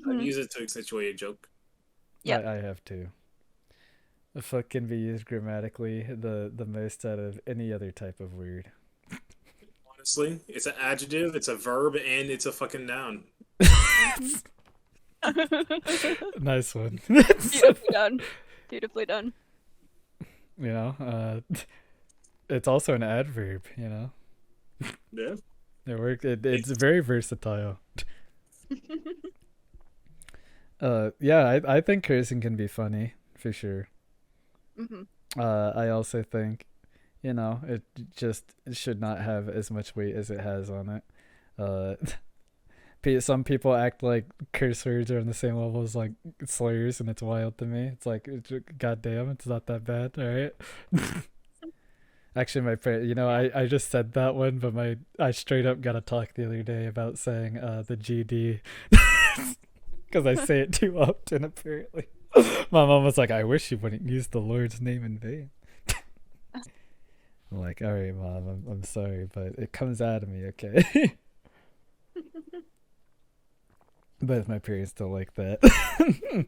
Hmm. used it to accentuate a joke. Yep. I have to. The fuck can be used grammatically the most out of any other type of word. Honestly, it's an adjective, it's a verb, and it's a fucking noun. Hmm. Nice one. Beautifully done. Beautifully done. you know, it's also an adverb. Yeah. It works. It's very versatile. Yeah, I think cursing can be funny for sure. Hmm. I also think, it just should not have as much weight as it has on it. Uh, some people act like curse words are on the same level as like slurs, and it's wild to me. It's like, goddamn, it's not that bad. All right. Actually, my parent, I just said that one, but I straight up got a talk the other day about saying the GD because I say it too often. Apparently, my mom was like, "I wish you wouldn't use the Lord's name in vain." I'm like, "All right, mom, I'm sorry, but it comes out of me, okay." But my parents don't like that.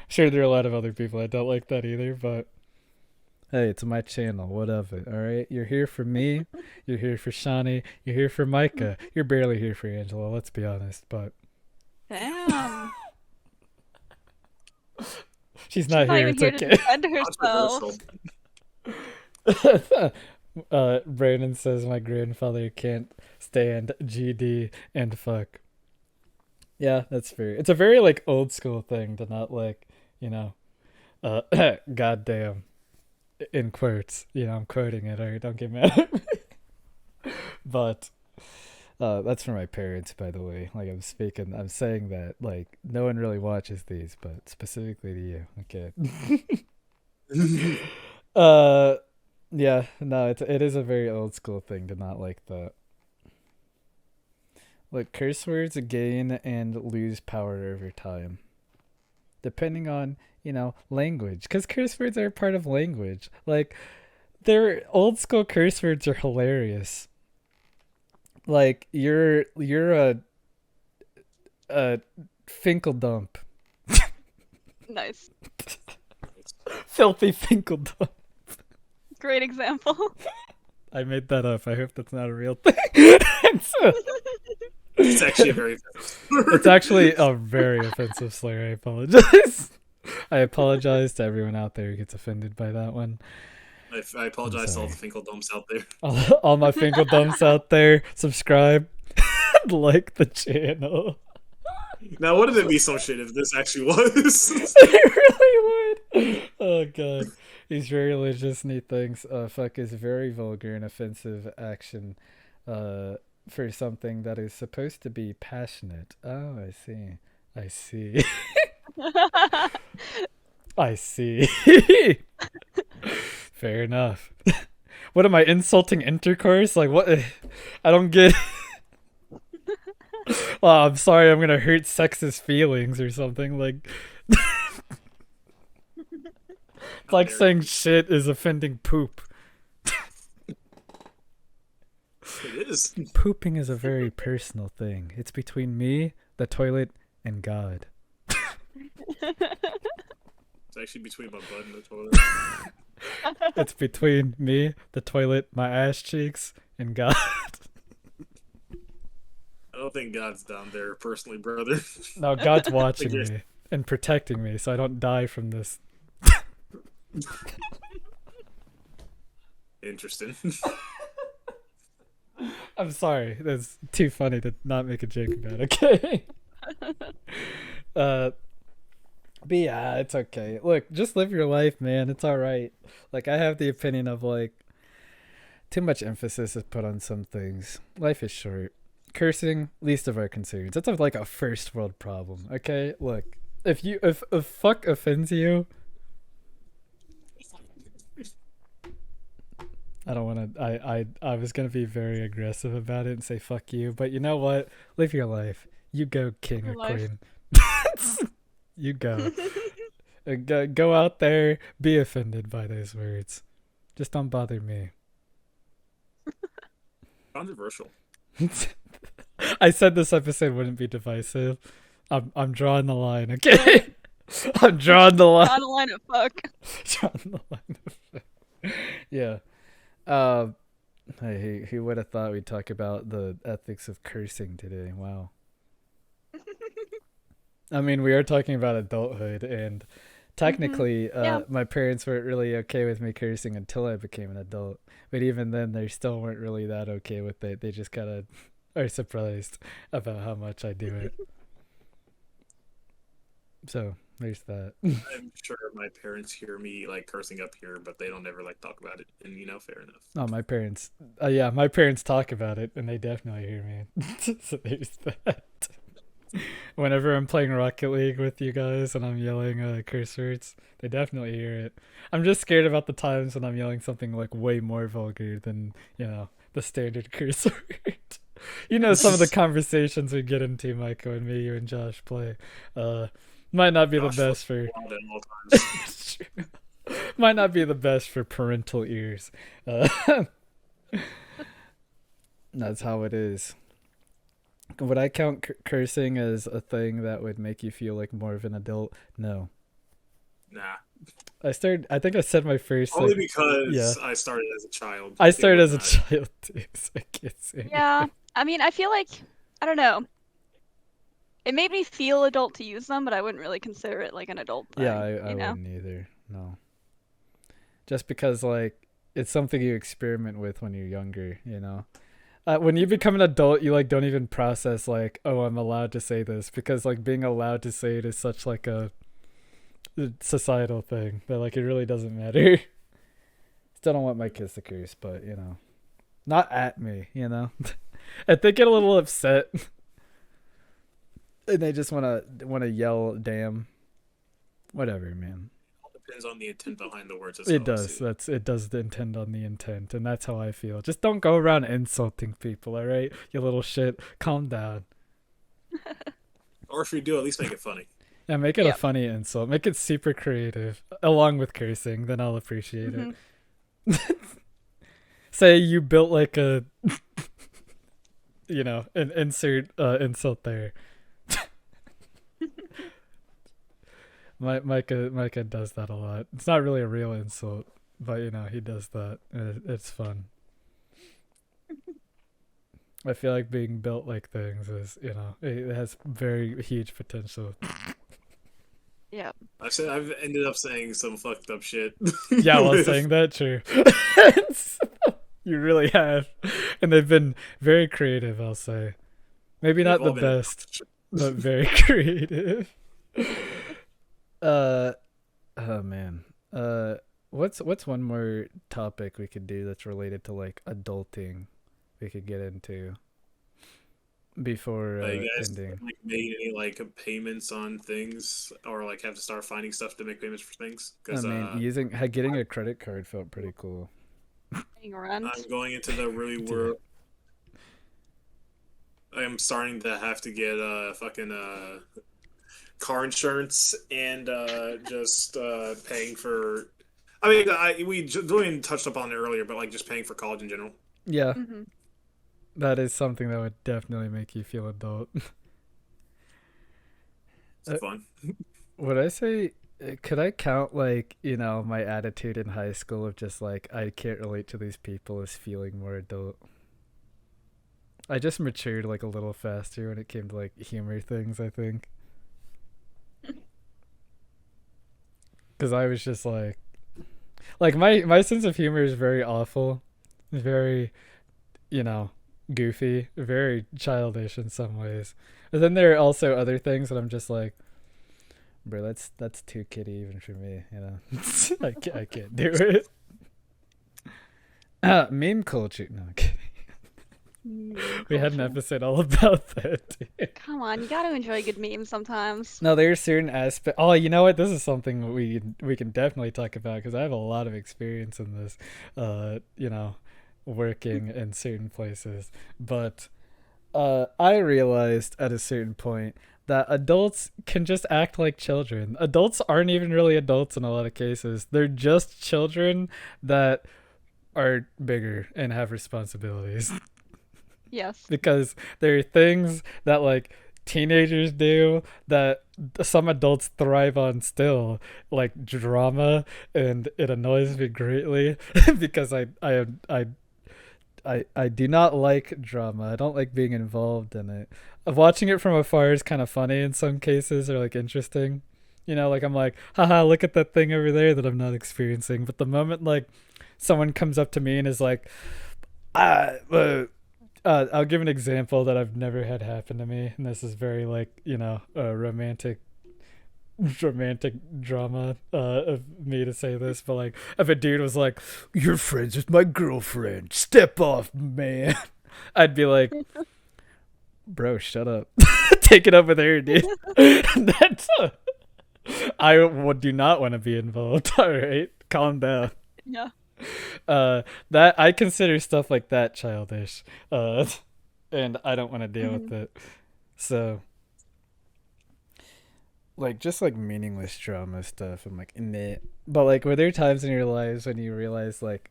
Sure, there are a lot of other people that don't like that either, but hey, it's my channel. What of it? All right, you're here for me. You're here for Chani. You're here for Micah. You're barely here for Angela. Let's be honest, but Damn. she's She's not not here. even It's here to okay. defend herself. Controversial. Brandon says my grandfather can't stand GD and fuck. Yeah, that's fair. It's a very like old school thing to not like, you know, Goddamn, in quotes. I'm quoting it. Alright, don't get mad at me. But that's for my parents, by the way. Like I'm saying that like no one really watches these, but specifically to you. Okay. Yeah, no, it is a very old school thing to not like that. Like curse words gain and lose power over time, depending on language, because curse words are a part of language. Like their old school curse words are hilarious. Like you're a Finkel dump. Nice. Filthy Finkel dump. Great example. I made that up. I hope that's not a real thing. It's actually a very offensive slur. It's actually a very offensive slur. I apologize. I apologize to everyone out there who gets offended by that one. I apologize to all the Finkel dumps out there. All my Finkel dumps out there, subscribe, like the channel. Now, wouldn't it be some shit if this actually was? It really would. Oh god, he's very religious and he thinks fuck is very vulgar and offensive action for something that is supposed to be passionate. Oh, I see. I see. Fair enough. What am I insulting intercourse? Like what? I don't get. Oh, I'm sorry. I'm gonna hurt sexist feelings or something. Like, it's like saying shit is offending poop. It is. Pooping is a very personal thing. It's between me, the toilet, and God. It's actually between my butt and the toilet. It's between me, the toilet, my ass cheeks, and God. I don't think God's down there personally, brother. No, God's watching me and protecting me so I don't die from this. Interesting. I'm sorry. That's too funny to not make a joke about. Okay. But yeah, it's okay. Look, just live your life, man. It's all right. Like I have the opinion of like too much emphasis is put on some things. Life is short. Cursing, least of our concerns. That's like a first world problem. Okay, look, if fuck offends you, I don't want to. I was gonna be very aggressive about it and say fuck you, but you know what? Live your life. You go, king or queen. You go. Go out there. Be offended by those words. Just don't bother me. Controversial. I said this episode wouldn't be divisive. I'm drawing the line, okay? I'm drawing the line. Drawing the line of fuck. Drawing the line of fuck. Yeah. Hey, who would have thought we'd talk about the ethics of cursing today? Wow. I mean, we are talking about adulthood, and technically, my parents weren't really okay with me cursing until I became an adult. But even then, they still weren't really that okay with it. They just kind of are surprised about how much I do it. So there's that. I'm sure my parents hear me like cursing up here, but they don't ever like talk about it. And fair enough. Oh, my parents. Yeah, my parents talk about it, and they definitely hear me. So there's that. Whenever I'm playing Rocket League with you guys and I'm yelling curse words, they definitely hear it. I'm just scared about the times when I'm yelling something like way more vulgar than, the standard curse word. Some of the conversations we get into, Micah and me, you and Josh play, might not be the best for... might not be the best for parental ears. That's how it is. Would I count cursing as a thing that would make you feel like more of an adult? No. Nah. I think I said my first... Only because I started as a child. I started as a child too, so I can't say Yeah, I mean, I feel like, I don't know. It made me feel adult to use them, but I wouldn't really consider it like an adult thing. Yeah, I wouldn't either. No. Just because, like, it's something you experiment with when you're younger, when you become an adult, you like don't even process like, oh, I'm allowed to say this, because like being allowed to say it is such like a societal thing that like it really doesn't matter. Still don't want my kids to curse, but not at me, and they get a little upset, and they just wanna yell, "Damn!" Whatever, man. Depends on the intent behind the words. It does. It does depend on the intent, and that's how I feel. Just don't go around insulting people, all right? You little shit. Calm down. Or if you do, at least make it funny. Yeah, make it a funny insult. Make it super creative, along with cursing. Then I'll appreciate it. Say you built like a, an insert insult there. Micah does that a lot. It's not really a real insult, but he does that. It's fun. I feel like being built like things is, it has very huge potential. Yeah. I've ended up saying some fucked up shit. Yeah, while saying that, true. You really have. And they've been very creative, I'll say. Maybe not the best, but very creative. Oh man. What's one more topic we could do that's related to like adulting we could get into before you guys ending? like made any like payments on things, or like have to start finding stuff to make payments for things? I mean, getting a credit card felt pretty cool. I'm going into the really world. I am starting to have to get fucking car insurance and just paying for. I mean, Julian touched upon it earlier, but like just paying for college in general. Yeah, that is something that would definitely make you feel adult. It's fun. Would I say? Could I count like my attitude in high school of just like I can't relate to these people as feeling more adult? I just matured like a little faster when it came to like humor things, I think. Because I was just like my sense of humor is very awful, very, goofy, very childish in some ways. But then there are also other things that I'm just like, bro, that's too kiddie even for me, I can't do it. Meme culture. No, I'm kidding. We had an episode all about that. Come on, you gotta enjoy good memes sometimes. No, there are certain aspects. Oh, you know what? This is something we can definitely talk about because I have a lot of experience in this. Working in certain places, but I realized at a certain point that adults can just act like children. Adults aren't even really adults in a lot of cases. They're just children that are bigger and have responsibilities. Yes. Because there are things that like teenagers do that some adults thrive on still, like drama, and it annoys me greatly because I do not like drama. I don't like being involved in it. Watching it from afar is kind of funny in some cases, or like interesting. Like I'm like, haha, look at that thing over there that I'm not experiencing. But the moment like someone comes up to me and is like, I'll give an example that I've never had happen to me, and this is very like romantic drama of me to say this, but like if a dude was like, "You're friends with my girlfriend, step off, man," I'd be like, "Bro, shut up, take it over there, dude." That's I do not want to be involved. All right, calm down. Yeah. That I consider stuff like that childish, and I don't want to deal with it. So, like, just like meaningless drama stuff, I'm like, nah. But like, were there times in your lives when you realized like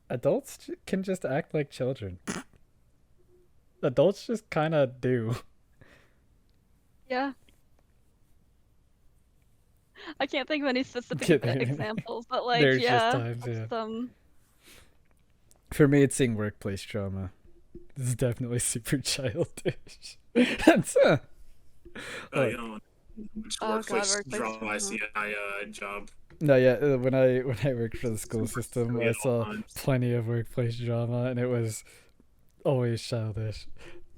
adults can just act like children? Adults just kind of do. Yeah. I can't think of any specific examples, but like, there's yeah. just times, yeah. For me, it's seeing workplace drama. This is definitely super childish. That's workplace drama I see at my job. No, yeah. When I worked for the school system, I saw plenty of workplace drama, and it was always childish.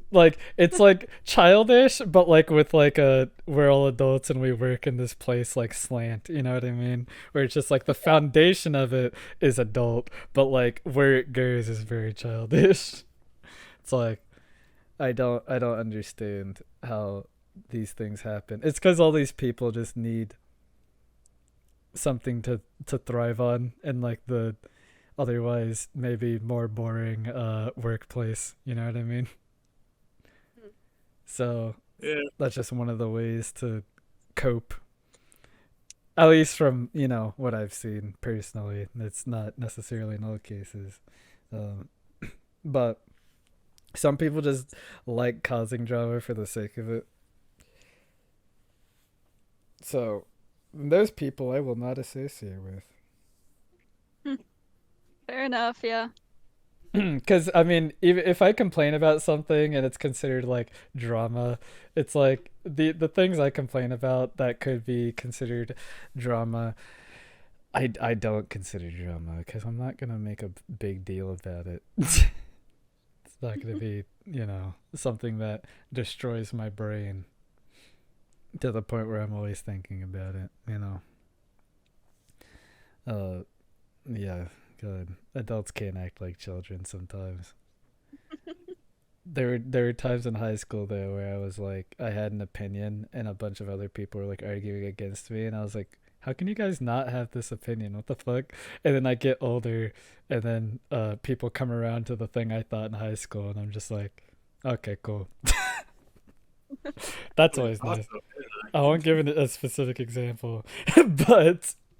Like it's like childish, but like with like a we're all adults and we work in this place like slant, you know what I mean? Where it's just like the foundation of it is adult, but like where it goes is very childish. It's like I don't understand how these things happen. It's because all these people just need something to thrive on in like the otherwise maybe more boring workplace, you know what I mean? So Yeah. that's just one of the ways to cope. At least from, what I've seen personally. It's not necessarily in all cases. Um, but some people just like causing drama for the sake of it. So those people I will not associate with. Fair enough, yeah. Because I mean, even if I complain about something and it's considered like drama, it's like the things I complain about that could be considered drama. I don't consider drama because I'm not gonna make a big deal about it. It's not gonna be something that destroys my brain to the point where I'm always thinking about it. Yeah. God, adults can't act like children sometimes. There were times in high school though where I was like I had an opinion and a bunch of other people were like arguing against me and I was like, how can you guys not have this opinion? What the fuck? And then I get older and then people come around to the thing I thought in high school and I'm just like, okay, cool. That's always nice. I won't give it a specific example,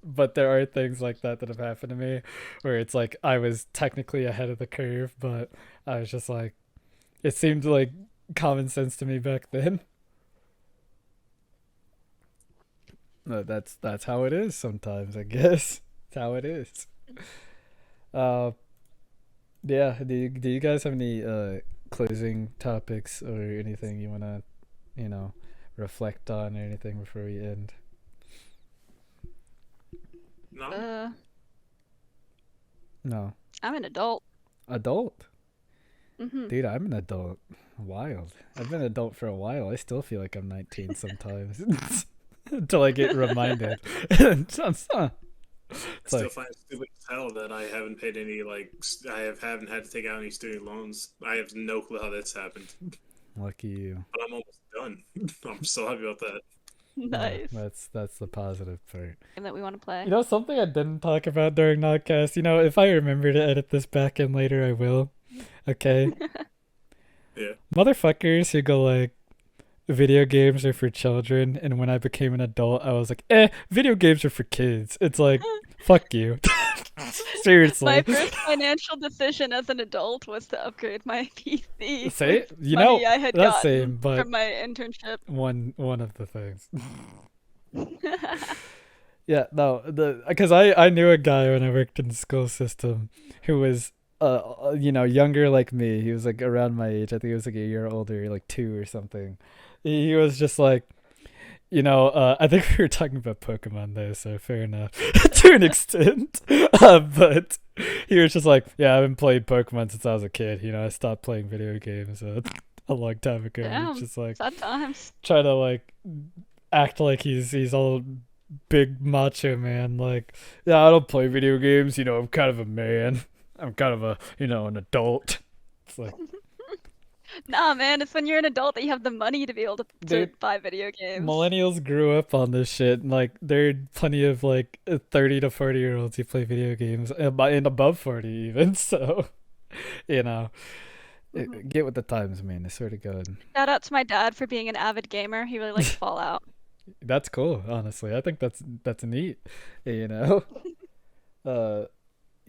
but there are things like that have happened to me where it's like I was technically ahead of the curve, but I was just like, it seemed like common sense to me back then. That's how it is sometimes, I guess. It's how it is. Uh, yeah. Do you guys have any closing topics or anything you wanna reflect on or anything before we end? No. No. I'm an adult. Adult? Mm-hmm. Dude, I'm an adult. Wild. I've been an adult for a while. I still feel like I'm 19 sometimes. Until I get reminded. I still find it stupid as hell that I haven't paid any, haven't had to take out any student loans. I have no clue how that's happened. Lucky you. But I'm almost done. I'm so happy about that. Nice. Yeah, that's the positive part. Game that we want to play. Something I didn't talk about during NOGcast, if I remember to edit this back in later, I will. Okay? Yeah. Motherfuckers who go like, video games are for children, and when I became an adult, I was like, video games are for kids. It's like, fuck you. Seriously. My first financial decision as an adult was to upgrade my PC. Say, money I had that's gotten same, but from my internship. One of the things. Yeah, no, because I knew a guy when I worked in the school system who was younger like me. He was like around my age. I think he was like a year older, like 2 or something. He was just like, I think we were talking about Pokemon though, so fair enough to an extent. But he was just like, yeah, I haven't played Pokemon since I was a kid. I stopped playing video games a long time ago. Damn, it's just like sad times. try to like act like he's all big macho man. Like, yeah, I don't play video games. I'm kind of a man. I'm kind of a an adult. It's like. Nah, man, it's when you're an adult that you have the money to be able to buy video games. Millennials grew up on this shit. And, like, there are plenty of, like, 30 to 40-year-olds who play video games. And above 40, even. So, get with the times, man. I swear to God. Shout out to my dad for being an avid gamer. He really likes Fallout. That's cool, honestly. I think that's neat,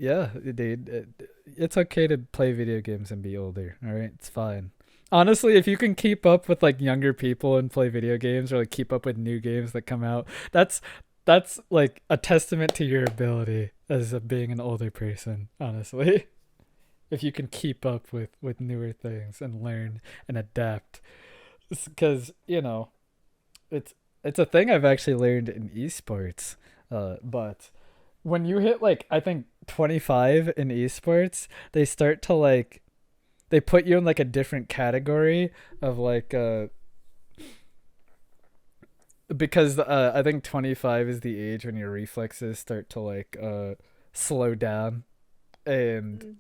Yeah, dude. It's okay to play video games and be older, all right? It's fine. Honestly, if you can keep up with like younger people and play video games or like keep up with new games that come out, that's like a testament to your ability as being an older person, honestly. If you can keep up with newer things and learn and adapt. Cuz, it's a thing I've actually learned in esports. But when you hit like I think 25 in esports, they start to like they put you in like a different category of like because I think 25 is the age when your reflexes start to like slow down, and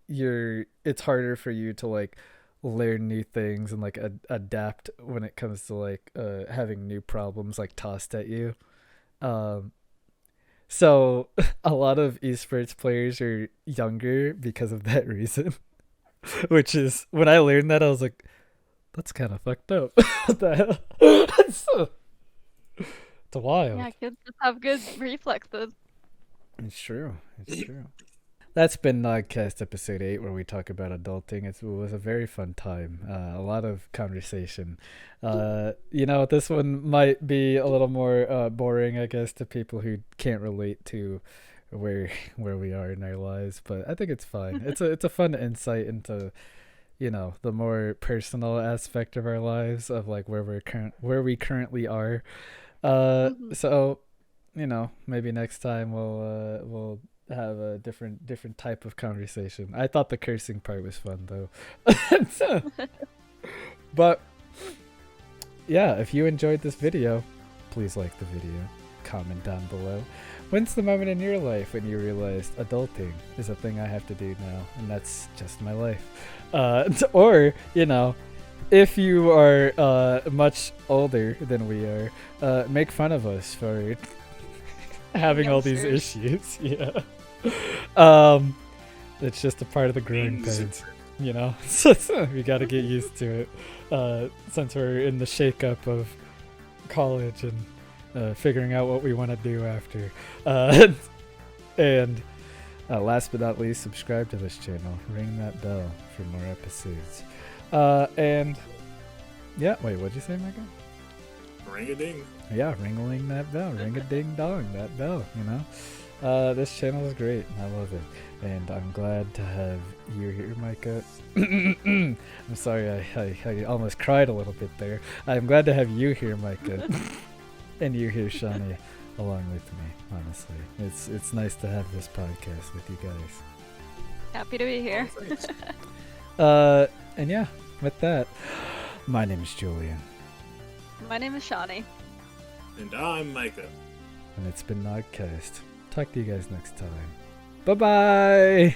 it's harder for you to like learn new things and like adapt when it comes to like having new problems like tossed at you. So a lot of esports players are younger because of that reason. Which is, when I learned that, I was like, that's kind of fucked up. What the hell? It's wild. Yeah, kids just have good reflexes. It's true. It's true. That's been NOGcast episode 8, where we talk about adulting. It was a very fun time. A lot of conversation. This one might be a little more boring, I guess, to people who can't relate to where we are in our lives, but I think it's fine. It's a fun insight into, the more personal aspect of our lives, of like where we currently are. So, maybe next time we'll have a different type of conversation. I thought the cursing part was fun though. But yeah, if you enjoyed this video, please like the video, comment down below. When's the moment in your life when you realized adulting is a thing I have to do now, and that's just my life? Or, if you are much older than we are, make fun of us for having all these issues. Yeah. It's just a part of the growing pains, So we got to get used to it, since we're in the shakeup of college and figuring out what we want to do after. And last but not least, subscribe to this channel, ring that bell for more episodes. And yeah, wait, what'd you say, Micah? Ring a ding. Yeah, ring-a-ling that bell, ring-a-ding-dong that bell, This channel is great. I love it. And I'm glad to have you here, Micah. I'm sorry, I almost cried a little bit there. I'm glad to have you here, Micah. And you here, Chani, along with me, honestly. It's nice to have this podcast with you guys. Happy to be here. And yeah, with that, my name is Julian. My name is Chani. And I'm Micah. And it's been NOGcast. Talk to you guys next time. Bye-bye!